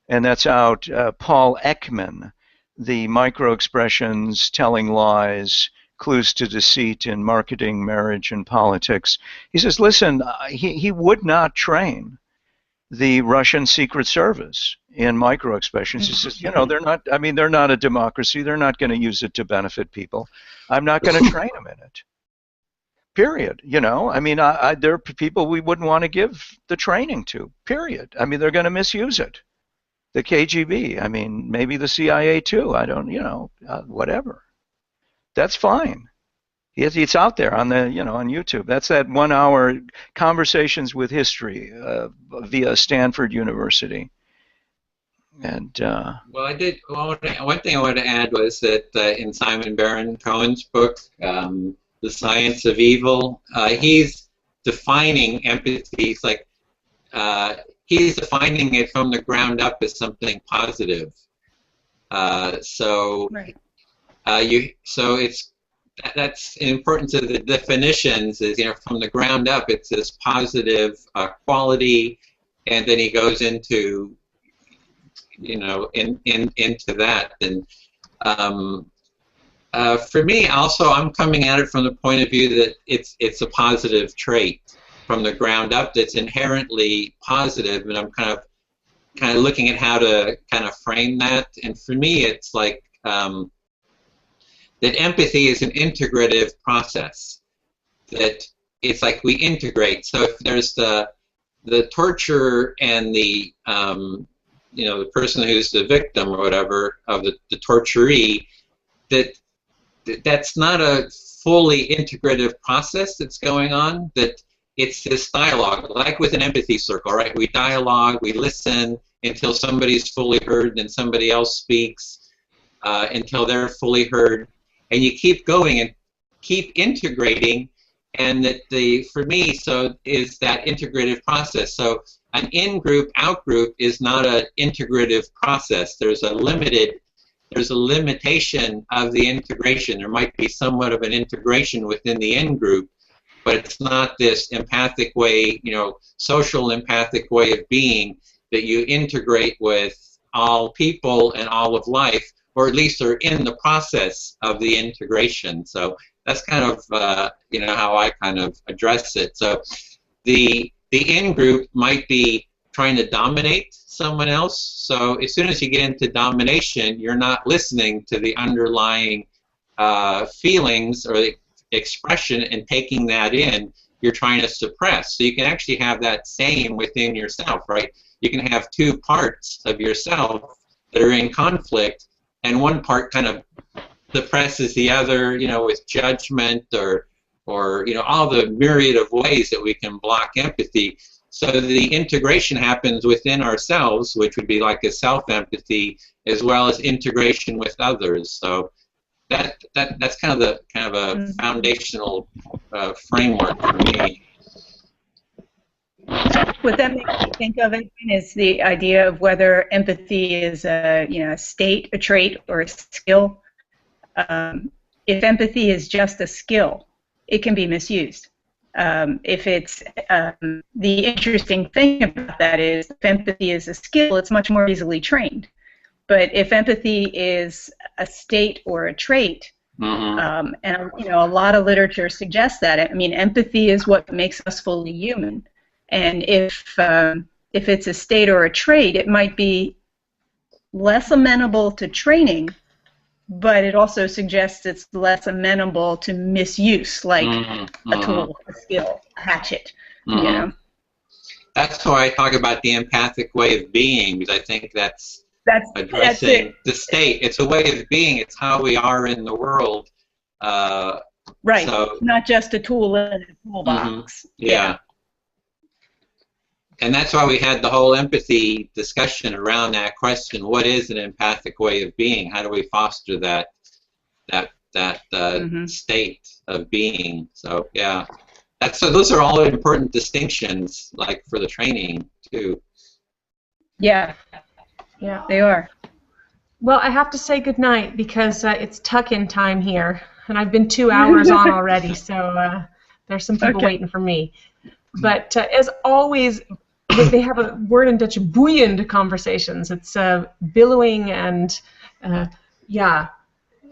and that's out. Paul Ekman, the micro-expressions, telling lies, clues to deceit in marketing, marriage, and politics. He says, listen, he would not train the Russian Secret Service in micro-expressions. He says, they're not a democracy. They're not going to use it to benefit people. I'm not going to train them in it. Period. There are people we wouldn't want to give the training to. Period. I mean, they're going to misuse it. The KGB. I mean, maybe the CIA too. I don't. Whatever. That's fine. It's out there on on YouTube. That's that 1 hour Conversations with History via Stanford University. And well, one thing I wanted to add was that in Simon Baron Cohen's book, The Science of Evil, he's defining empathy. It's like he's defining it from the ground up as something positive. So that's important to the definitions. Is from the ground up, it's this positive quality, and then he goes into into that. And for me, also, I'm coming at it from the point of view that it's a positive trait from the ground up that's inherently positive, and I'm kind of looking at how to kind of frame that. And for me, it's like that empathy is an integrative process. That it's like we integrate. So if there's the torturer and the the person who's the victim or whatever of the torturee, that's not a fully integrative process that's going on. That it's this dialogue, like with an empathy circle, right? We dialogue, we listen until somebody's fully heard, and somebody else speaks until they're fully heard, and you keep going and keep integrating. And that for me, so is that integrative process. So an in-group, out-group is not an integrative process. There's a limitation of the integration. There might be somewhat of an integration within the in-group, but it's not this empathic way, social empathic way of being that you integrate with all people and all of life, or at least are in the process of the integration. So that's kind of how I kind of address it. So the in-group might be trying to dominate someone else. So as soon as you get into domination, you're not listening to the underlying feelings or the expression and taking that in. You're trying to suppress. So you can actually have that same within yourself, right? You can have two parts of yourself that are in conflict, and one part kind of suppresses the other, you know, with judgment or you know, all the myriad of ways that we can block empathy. So the integration happens within ourselves, which would be like a self-empathy, as well as integration with others. So that's kind of a foundational framework for me. What that makes me think of it is the idea of whether empathy is a, you know, a state, a trait, or a skill. If empathy is just a skill, it can be misused. If it's the interesting thing about that is, if empathy is a skill, it's much more easily trained. But if empathy is a state or a trait, and you know, a lot of literature suggests that. I mean, empathy is what makes us fully human. And if it's a state or a trait, it might be less amenable to training, but it also suggests it's less amenable to misuse, like a tool, a skill, a hatchet. You know. That's why I talk about the empathic way of being, because I think that's addressing the state. It's a way of being. It's how we are in the world. Right. So, not just a tool in a toolbox. Yeah. And that's why we had the whole empathy discussion around that question: what is an empathic way of being? How do we foster that state of being? So yeah, those are all important distinctions, like for the training too. Yeah, they are. Well, I have to say goodnight because it's tuck-in time here, and I've been 2 hours on already, so there's some people waiting for me. But as always, they have a word in Dutch, boeiend conversations. It's billowing and,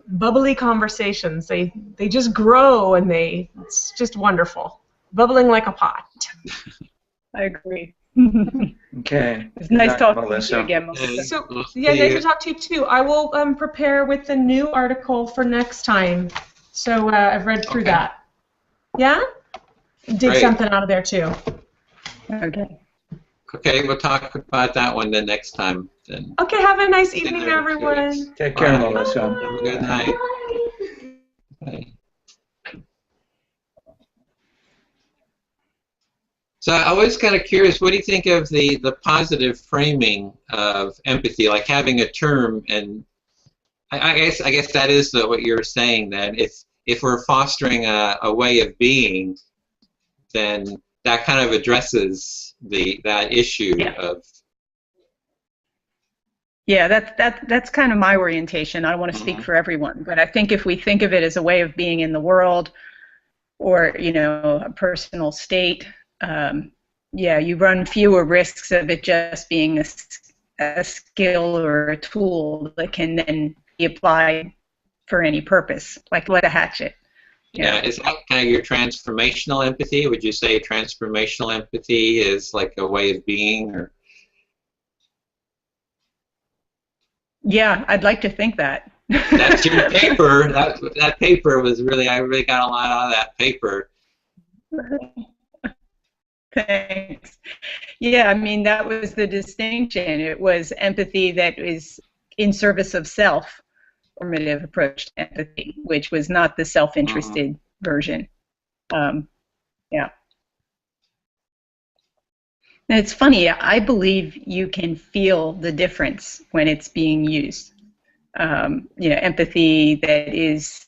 bubbly conversations. They just grow, and it's just wonderful. Bubbling like a pot. I agree. Okay. It's nice talking to you again, Melissa. So, yeah, nice to talk to you too. I will prepare with the new article for next time. So I've read through that. Yeah? Dig something out of there too. Okay. Okay, we'll talk about that one the next time. Then. Okay, have a nice evening, everyone. Take care, Melissa. Have a good night. Bye. So I was kind of curious, what do you think of the positive framing of empathy, like having a term? And I guess that is what you're saying, then if we're fostering a way of being, then that kind of addresses that issue of. Yeah, that's kind of my orientation. I don't want to speak for everyone, but I think if we think of it as a way of being in the world, or you know, a personal state, you run fewer risks of it just being a skill or a tool that can then be applied for any purpose, like a hatchet. Yeah, is that kind of your transformational empathy? Would you say transformational empathy is like a way of being, or? Yeah, I'd like to think that. That's your paper. That paper was really, I really got a lot out of that paper. Thanks. Yeah, I mean, that was the distinction. It was empathy that is in service of self. Formative approach to empathy, which was not the self-interested version. Yeah. And it's funny, I believe you can feel the difference when it's being used. You know, empathy that is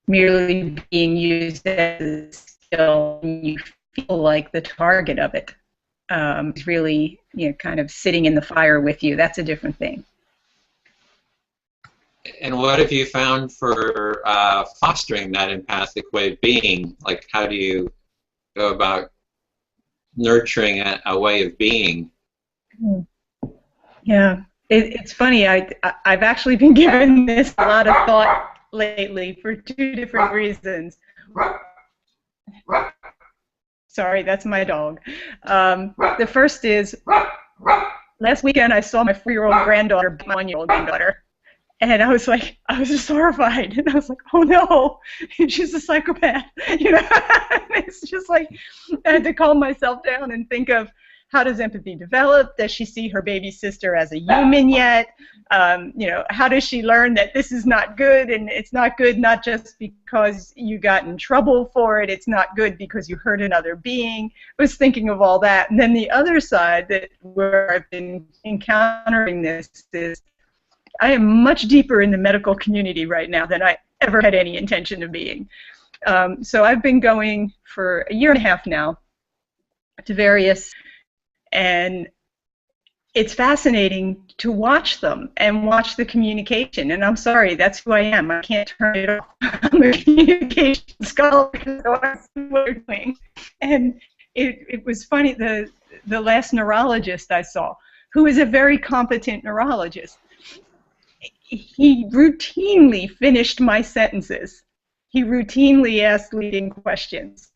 merely being used as a skill, you feel like the target of it. It's really, you know, kind of sitting in the fire with you. That's a different thing. And what have you found for fostering that empathic way of being? Like, how do you go about nurturing a way of being? Yeah, it's funny. I've actually been giving this a lot of thought lately for two different reasons. Sorry, that's my dog. The first is, last weekend I saw my 4-year-old granddaughter beat my 1-year-old granddaughter. And I was just horrified. And I was like, oh no, she's a psychopath. You know, it's just like, I had to calm myself down and think of, how does empathy develop? Does she see her baby sister as a human yet? You know, how does she learn that this is not good? And it's not good not just because you got in trouble for it. It's not good because you hurt another being. I was thinking of all that. And then the other side that where I've been encountering this is, I am much deeper in the medical community right now than I ever had any intention of being. So I've been going for a year and a half now to various, and it's fascinating to watch them and watch the communication. And I'm sorry, that's who I am. I can't turn it off. I'm a communication scholar, so I see what you're doing. And it was funny, the last neurologist I saw, who is a very competent neurologist, he routinely finished my sentences. He routinely asked leading questions.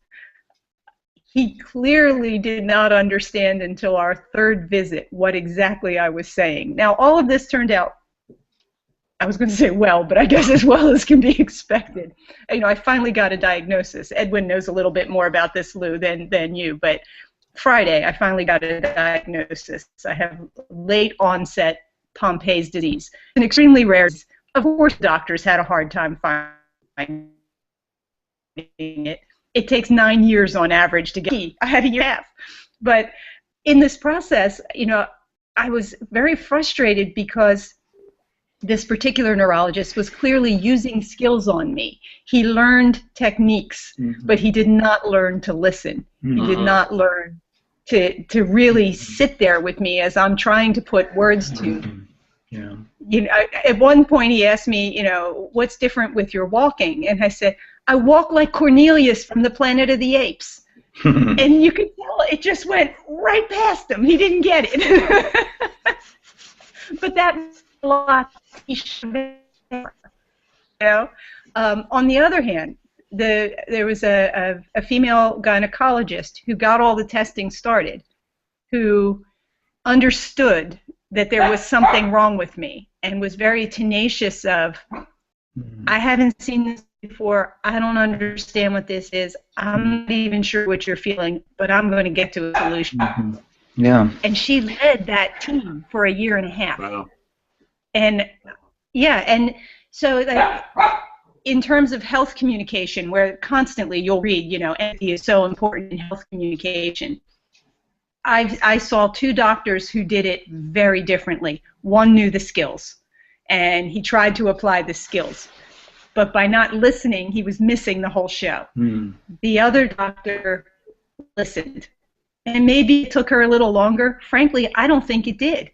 He clearly did not understand until our 3rd visit what exactly I was saying. Now, all of this turned out, I was going to say well, but I guess as well as can be expected. You know, I finally got a diagnosis. Edwin knows a little bit more about this, Lou, than you, but Friday I finally got a diagnosis. I have late onset Pompei's disease. An extremely rare disease. Of course, doctors had a hard time finding it. It takes 9 years on average to get it. I had a year and a half. But in this process, you know, I was very frustrated because this particular neurologist was clearly using skills on me. He learned techniques, but he did not learn to listen. He did not learn to really sit there with me as I'm trying to put words to. Yeah. You know, at one point he asked me, you know, what's different with your walking? And I said, I walk like Cornelius from the Planet of the Apes. And you could tell it just went right past him. He didn't get it. But that's a lot. You know? On the other hand, there was a female gynecologist who got all the testing started, who understood that there was something wrong with me and was very tenacious of, I haven't seen this before, I don't understand what this is, I'm not even sure what you're feeling, but I'm going to get to a solution. Yeah. And she led that team for a year and a half. Wow. And yeah, and so like, in terms of health communication, where constantly you'll read, you know, empathy is so important in health communication. I saw 2 doctors who did it very differently. One knew the skills, and he tried to apply the skills. But by not listening, he was missing the whole show. The other doctor listened. And maybe it took her a little longer. Frankly, I don't think it did.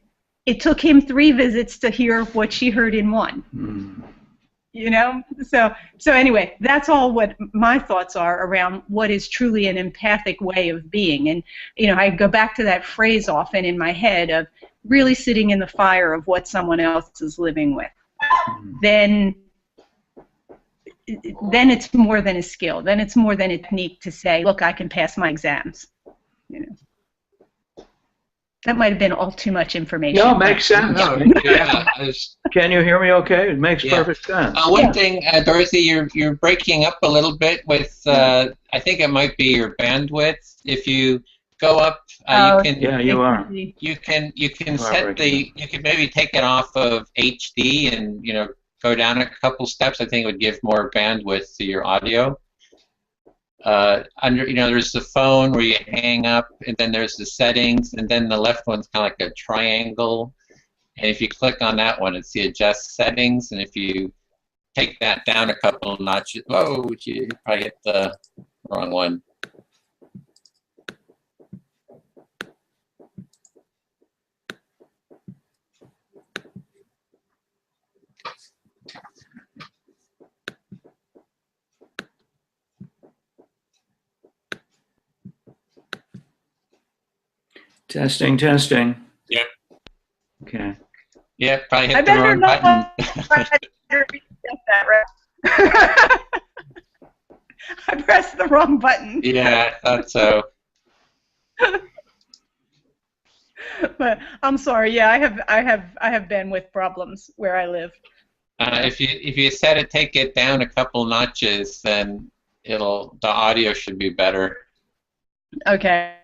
It took him 3 visits to hear what she heard in 1. You know? So anyway, that's all what my thoughts are around what is truly an empathic way of being. And, you know, I go back to that phrase often in my head of really sitting in the fire of what someone else is living with. Then it's more than a skill. Then it's more than a technique to say, look, I can pass my exams. You know? That might have been all too much information. No, it makes sense. No, yeah. Can you hear me okay? It makes perfect sense. One thing, Dorothy, you're breaking up a little bit with, I think it might be your bandwidth. If you go up, you can. Yeah, you are. You can set the. You can maybe take it off of HD and, you know, go down a couple steps. I think it would give more bandwidth to your audio. You know, there's the phone where you hang up, and then there's the settings, and then the left one's kind of like a triangle. And if you click on that one, it's the adjust settings, and if you take that down a couple notches, whoa, you probably hit the wrong one. Testing, testing. Yep. Okay. Yeah, probably hit the wrong button. I pressed the wrong button. Yeah, I thought so. But I'm sorry. Yeah, I have bandwidth problems where I live. If you set it, take it down a couple notches, then the audio should be better. Okay.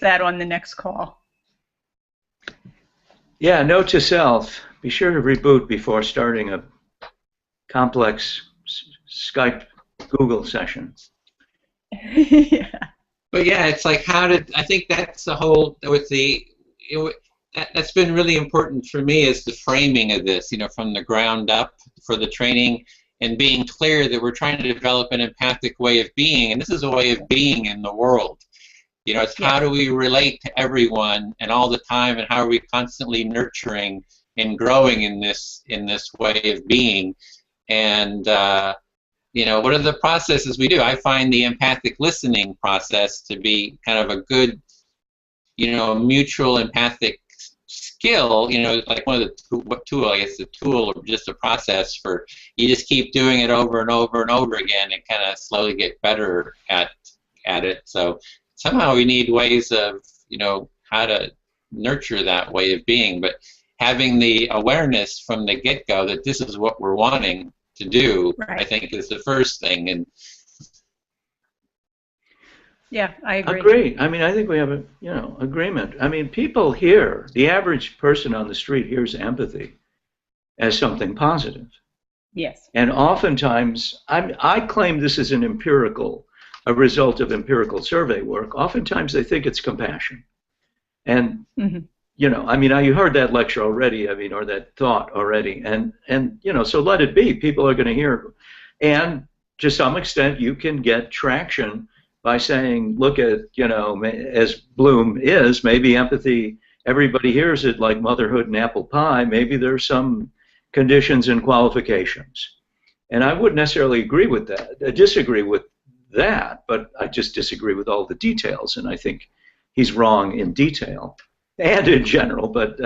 That on the next call. Yeah, note to self, be sure to reboot before starting a complex Skype Google session. Yeah. But yeah, it's like I think that's the whole, that's been really important for me, is the framing of this, from the ground up for the training, and being clear that we're trying to develop an empathic way of being, and this is a way of being in the world. It's how do we relate to everyone and all the time, and how are we constantly nurturing and growing in this way of being, and what are the processes we do? I find the empathic listening process to be kind of a good, mutual empathic skill, like one of the tool, I guess, a tool or just a process for, you just keep doing it over and over and over again and kind of slowly get better at it. So somehow we need ways of, how to nurture that way of being, but having the awareness from the get-go that this is what we're wanting to do, right, I think is the first thing. And yeah, I agree. Agree. I mean, I think we have a agreement. I mean, people hear, the average person on the street hears empathy as something positive. Yes. And oftentimes, I claim this is a result of empirical survey work. Oftentimes they think it's compassion. And you heard that lecture already, or that thought already, and so let it be. People are going to hear, and to some extent, you can get traction by saying, look at, as Bloom is, maybe empathy, everybody hears it like motherhood and apple pie. Maybe there's some conditions and qualifications, and I wouldn't necessarily disagree with that, but I just disagree with all the details, and I think he's wrong in detail and in general, but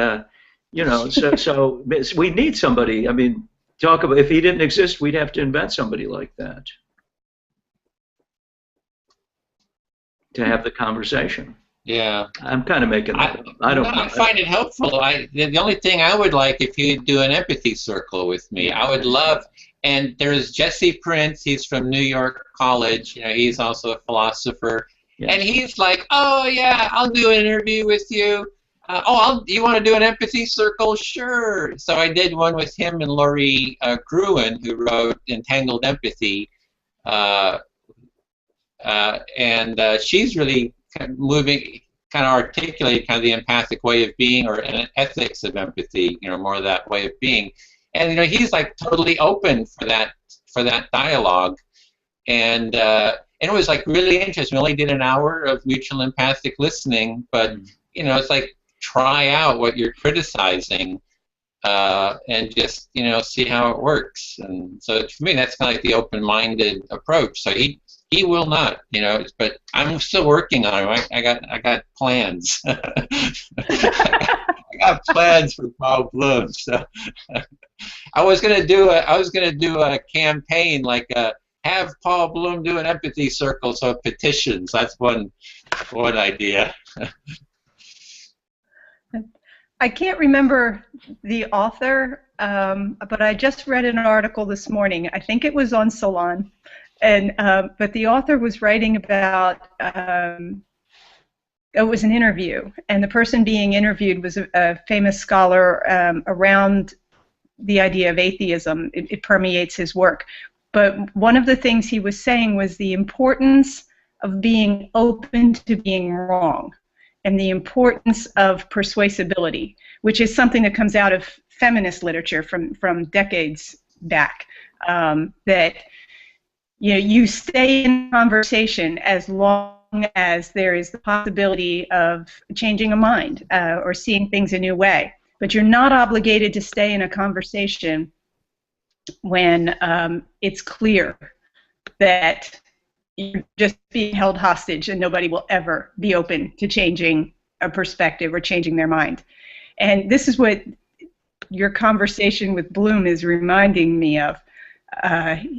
so we need somebody. I mean, talk about, if he didn't exist, we'd have to invent somebody like that to have the conversation. Yeah, I'm kind of making that up. I find it helpful. The only thing I would like, if you'd do an empathy circle with me, I would love. And there's Jesse Prince. He's from New York College. He's also a philosopher. Yes. And he's like, oh yeah, I'll do an interview with you. You want to do an empathy circle? Sure. So I did one with him and Laurie Gruen, who wrote Entangled Empathy. And she's really kind of articulated kind of the empathic way of being, or an ethics of empathy, more of that way of being. And he's like totally open for that dialogue. And it was like really interesting. We only did an hour of mutual empathic listening, but it's like, try out what you're criticizing and just see how it works. And so for me, that's kind of like the open-minded approach. So he will not, but I'm still working on it. I got plans. I got plans for Paul Bloom. So I was gonna do a campaign, like have Paul Bloom do an empathy circle, so petitions. That's one idea. I can't remember the author, but I just read an article this morning. I think it was on Salon, and but the author was writing about. It was an interview, and the person being interviewed was a famous scholar around the idea of atheism. It permeates his work. But one of the things he was saying was the importance of being open to being wrong, and the importance of persuasibility, which is something that comes out of feminist literature from decades back. That you stay in conversation as long as there is the possibility of changing a mind or seeing things a new way. But you're not obligated to stay in a conversation when it's clear that you're just being held hostage and nobody will ever be open to changing a perspective or changing their mind. And this is what your conversation with Bloom is reminding me of.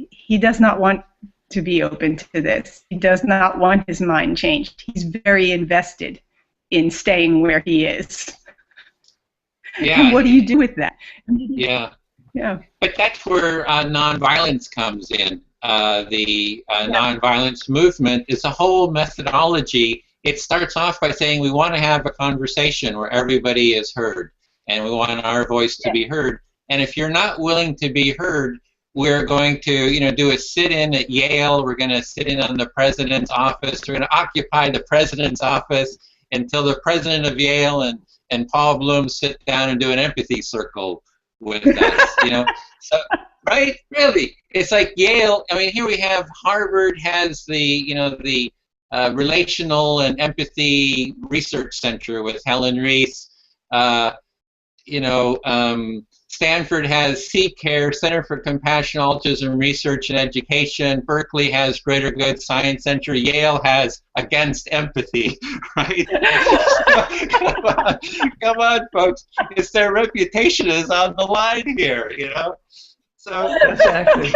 He does not want to be open to this. He does not want his mind changed. He's very invested in staying where he is. Yeah. And what do you do with that? Yeah. Yeah. But that's where nonviolence comes in. The nonviolence movement is a whole methodology. It starts off by saying we want to have a conversation where everybody is heard, and we want our voice to be heard. And if you're not willing to be heard, we're going to, do a sit-in at Yale. We're going to sit in on the president's office. We're going to occupy the president's office until the president of Yale and Paul Bloom sit down and do an empathy circle with us. So, right? Really, it's like Yale. I mean, here we have Harvard has the Relational and Empathy Research Center with Helen Reese. Stanford has CCARE, Center for Compassion, Autism Research and Education. Berkeley has Greater Good Science Center. Yale has Against Empathy, right? Come on, folks. It's their reputation is on the line here, So that's actually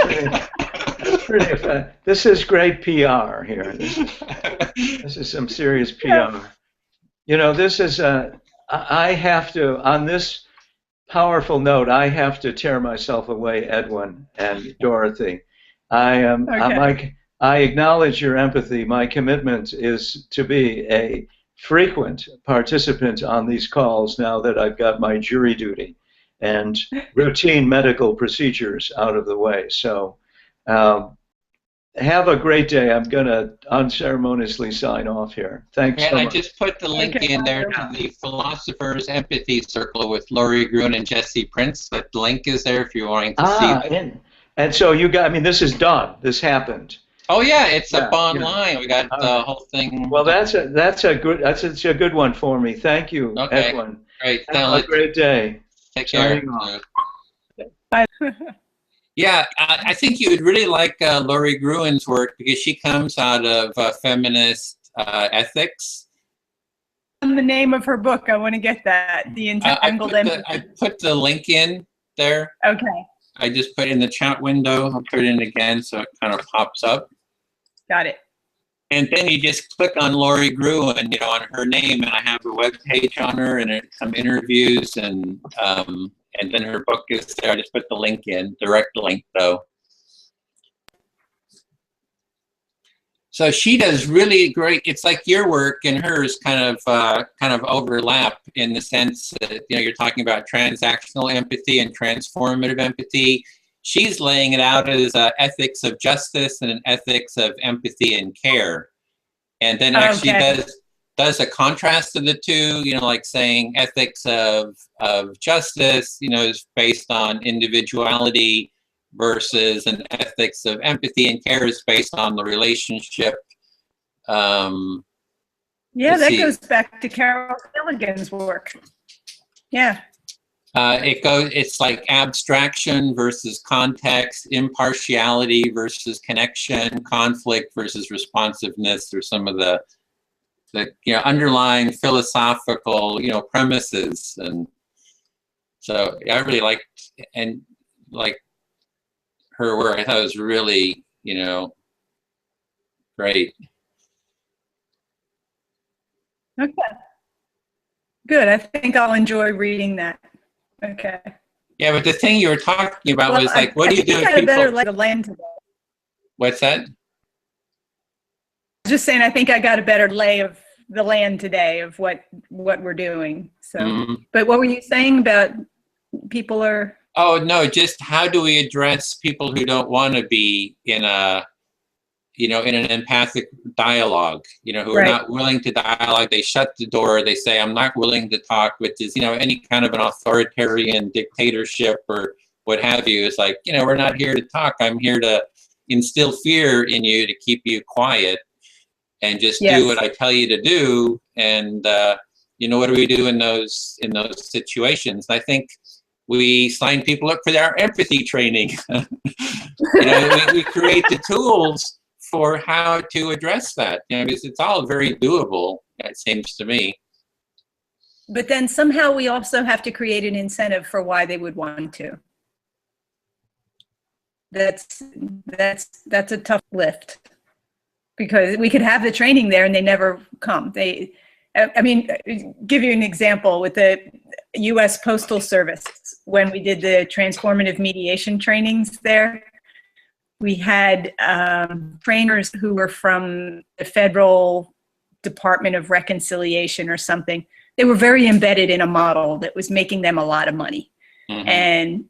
pretty effective. This is great PR here. This is some serious PR. This is I have to, on this powerful note, I have to tear myself away, Edwin and Dorothy. I acknowledge your empathy. My commitment is to be a frequent participant on these calls now that I've got my jury duty and routine medical procedures out of the way. So have a great day. I'm going to unceremoniously sign off here. Thanks so much. I just put the link in there to the Philosophers Empathy Circle with Laurie Gruen and Jesse Prince. That link is there if you're wanting to see it. And so this is done. This happened. Oh yeah, it's up online. Yeah. We got the whole thing. Well, that's a good one for me. Thank you, Edwin. Great. Have a great day. Take care. Bye. Yeah, I think you would really like Laurie Gruen's work because she comes out of feminist ethics. The name of her book, I want to get that. The Entangled Empathy. I put the link in there. Okay. I just put it in the chat window. I'll put it in again so it kind of pops up. Got it. And then you just click on Laurie Gruen, on her name, and I have a web page on her and some interviews and then her book is there. I just put the link in, direct link though. So she does really great. It's like your work and hers kind of overlap in the sense that you're talking about transactional empathy and transformative empathy. She's laying it out as ethics of justice and an ethics of empathy and care, and then actually does a contrast of the two, like saying ethics of justice, is based on individuality versus an ethics of empathy and care is based on the relationship. Yeah, that goes back to Carol Gilligan's work. Yeah. It's like abstraction versus context, impartiality versus connection, conflict versus responsiveness, or some of the underlying philosophical premises. And so I really liked her work. I thought it was really great. Okay, good. I think I'll enjoy reading that. Okay. Yeah, but the thing you were talking about was like, what do you do if people... better lay people... the land today. What's that? Just saying, I think I got a better lay of the land today of what we're doing. So, But what were you saying about people are? Oh no, just how do we address people who don't want to be in a, in an empathic dialogue? Who are not willing to dialogue. They shut the door. They say, "I'm not willing to talk," which is any kind of an authoritarian dictatorship or what have you. It's like we're not here to talk. I'm here to instill fear in you to keep you quiet. And just do what I tell you to do, and what do we do in those situations? I think we sign people up for our empathy training. We create the tools for how to address that. Because it's all very doable. It seems to me. But then somehow we also have to create an incentive for why they would want to. That's a tough lift. Because we could have the training there and they never come. I mean, give you an example with the U.S. Postal Service. When we did the transformative mediation trainings there, we had trainers who were from the Federal Department of Reconciliation or something. They were very embedded in a model that was making them a lot of money. Mm-hmm. And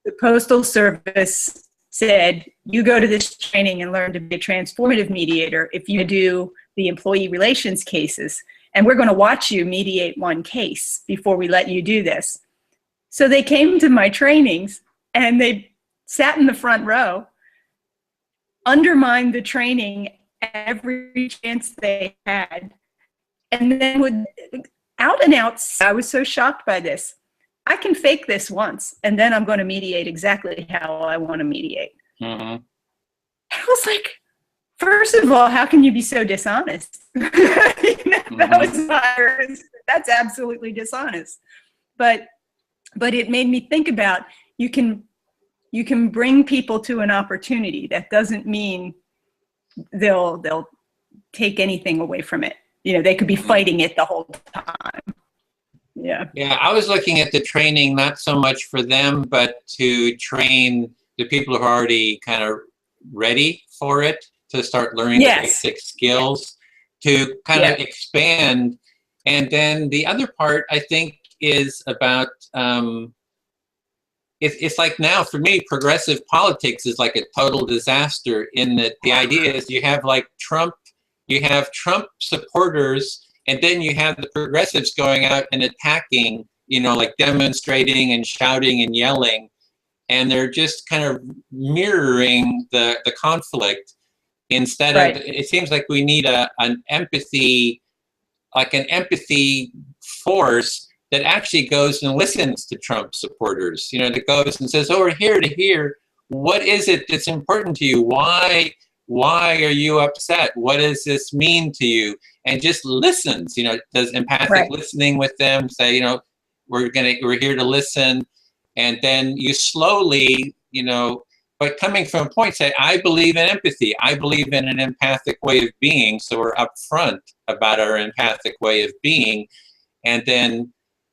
the Postal Service said, you go to this training and learn to be a transformative mediator if you do the employee relations cases. And we're going to watch you mediate one case before we let you do this. So they came to my trainings and they sat in the front row, undermined the training every chance they had, and then would out and out. I was so shocked by this. I can fake this once, and then I'm going to mediate exactly how I want to mediate. Mm-hmm. I was like, first of all, how can you be so dishonest? That's absolutely dishonest. But it made me think about, you can bring people to an opportunity. That doesn't mean they'll take anything away from it. They could be fighting it the whole time. Yeah. Yeah, I was looking at the training not so much for them, but to train the people who are already kind of ready for it, to start learning the basic skills, to kind of expand. And then the other part, I think, is about, it's like now, for me, progressive politics is like a total disaster, in that the idea is you have like Trump supporters, and then you have the progressives going out and attacking, like demonstrating and shouting and yelling, and they're just kind of mirroring the conflict instead of, it seems like we need an empathy force that actually goes and listens to Trump supporters, that goes and says, oh, we're here to hear, what is it that's important to you? Why are you upset? What does this mean to you? And just listens, does empathic listening with them, say, we're here to listen. And then you slowly, but coming from a point, say, I believe in empathy. I believe in an empathic way of being. So we're upfront about our empathic way of being. And then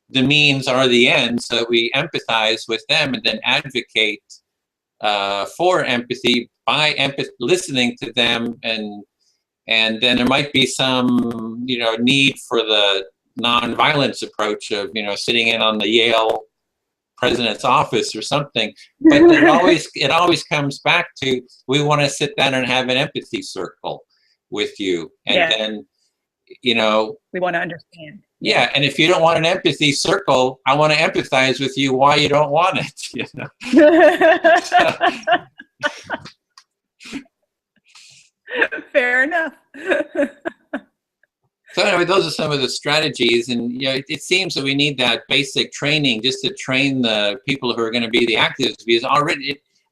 the means are the ends. So we empathize with them and then advocate for empathy by listening to them, and then there might be some need for the nonviolence approach of sitting in on the Yale president's office or something, but it always comes back to, we want to sit down and have an empathy circle with you, and then we want to understand. Yeah, and if you don't want an empathy circle, I want to empathize with you why you don't want it. Fair enough. So anyway, those are some of the strategies, and it seems that we need that basic training just to train the people who are going to be the activists. Because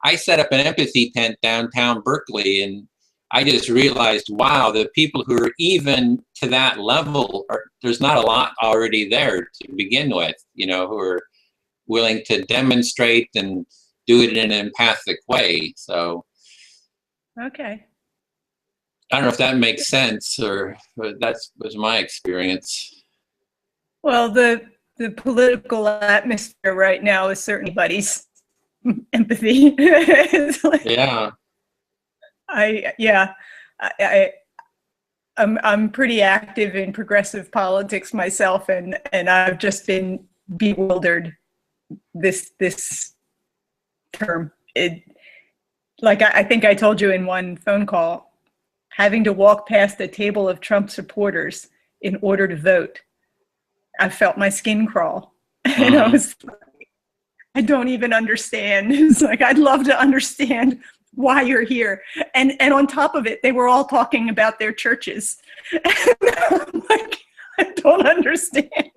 I set up an empathy tent downtown Berkeley, and I just realized, wow, the people who are even to that level, there's not a lot already there to begin with, who are willing to demonstrate and do it in an empathic way. So, okay. I don't know if that makes sense, but that was my experience. Well, the political atmosphere right now is certainly anybody's empathy. I'm pretty active in progressive politics myself, and I've just been bewildered this term. I think I told you in one phone call, having to walk past a table of Trump supporters in order to vote, I felt my skin crawl. And I was like, I don't even understand. It's like, I'd love to understand why you're here. And on top of it, they were all talking about their churches. And I'm like, I don't understand.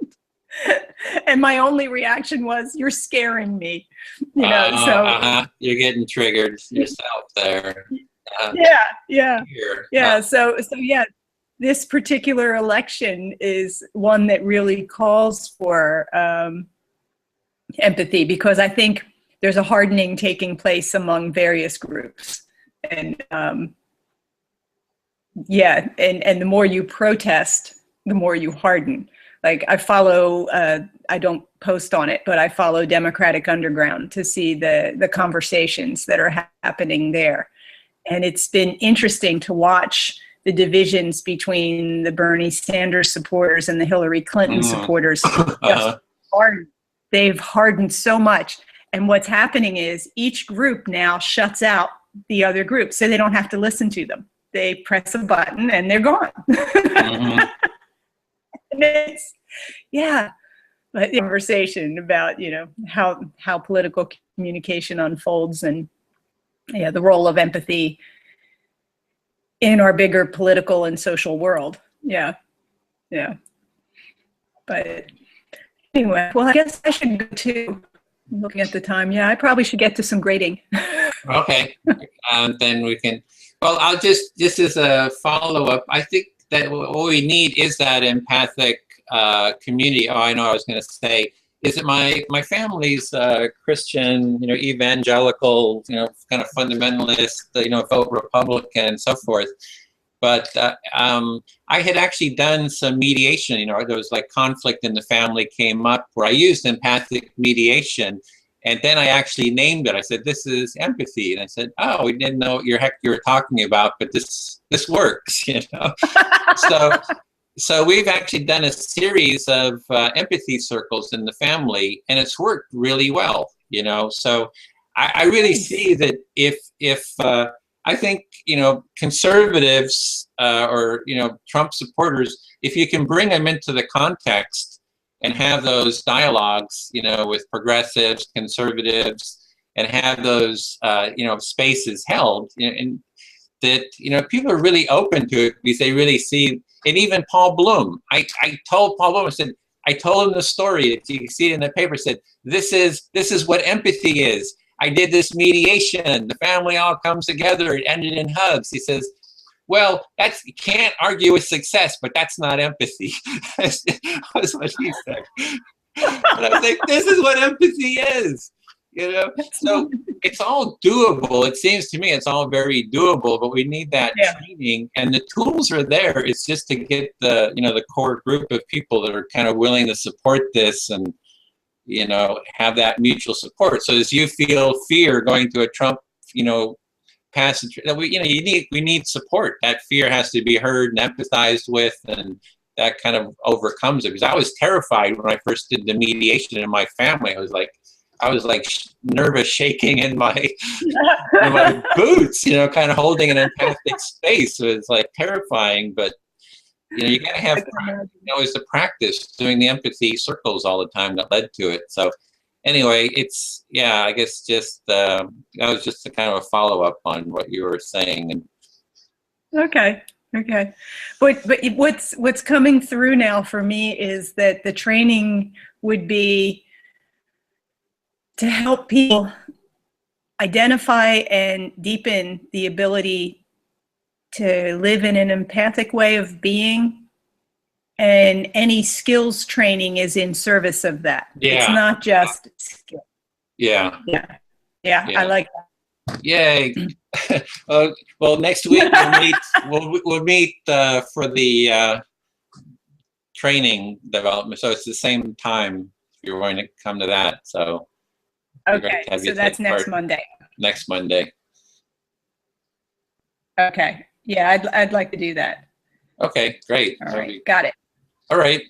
And my only reaction was, you're scaring me. So you're getting triggered yourself there. So this particular election is one that really calls for empathy, because I think there's a hardening taking place among various groups, and the more you protest, the more you harden. Like I follow, I don't post on it, but I follow Democratic Underground to see the conversations that are happening there. And it's been interesting to watch the divisions between the Bernie Sanders supporters and the Hillary Clinton supporters. Just they've hardened so much. And what's happening is each group now shuts out the other group, so they don't have to listen to them. They press a button and they're gone. And it's, yeah, but the conversation about, you know, how political communication unfolds, and yeah, the role of empathy in our bigger political and social world. Yeah, yeah. But anyway, well, I guess I should go too. Looking at the time, yeah, I probably should get to some grading. Okay, then we can. Well, I'll just as a follow-up, I think that what we need is that empathic community. Oh, I know I was going to say, is that my family's Christian, you know, evangelical, you know, kind of fundamentalist, you know, vote Republican and so forth. But I had actually done some mediation, you know, there was like conflict in the family came up where I used empathic mediation. And then I actually named it. I said, this is empathy. And I said, oh, we didn't know what your heck you were talking about, but this works, you know. So we've actually done a series of empathy circles in the family, and it's worked really well, you know. So I really see that if I think, you know, conservatives or, you know, Trump supporters, if you can bring them into the context and have those dialogues, you know, with progressives, conservatives, and have those, you know, spaces held, you know, and that, you know, people are really open to it because they really see, and even Paul Bloom, I told Paul Bloom, I said, I told him the story, you can see it in the paper, said, this is what empathy is. I did this mediation, the family all comes together, it ended in hugs. He says, well, you can't argue with success, but that's not empathy. That's what he said. And I was like, this is what empathy is, you know? So it's all doable. It seems to me it's all very doable, but we need that training, and the tools are there. It's just to get the, you know, the core group of people that are kind of willing to support this and, you know, have that mutual support. So as you feel fear going to a Trump, you know, passage, we need support. That fear has to be heard and empathized with, and that kind of overcomes it. Because I was terrified when I first did the mediation in my family. I was like nervous, shaking in my boots, you know, kind of holding an empathic space. So it's like terrifying, but you know, you gotta have, you know, it's a practice doing the empathy circles all the time that led to it. So anyway, it's, yeah, I guess just, that was just a kind of a follow-up on what you were saying. And Okay. But what's coming through now for me is that the training would be to help people identify and deepen the ability to live in an empathic way of being, and any skills training is in service of that. Yeah. It's not just skill. Yeah. I like that. Yay. Well, next week we'll meet for the training development. So it's the same time if you're going to come to that. So okay, so that's next Monday. Next Monday. Okay. Yeah, I'd like to do that. Okay, great. All right, got it. All right.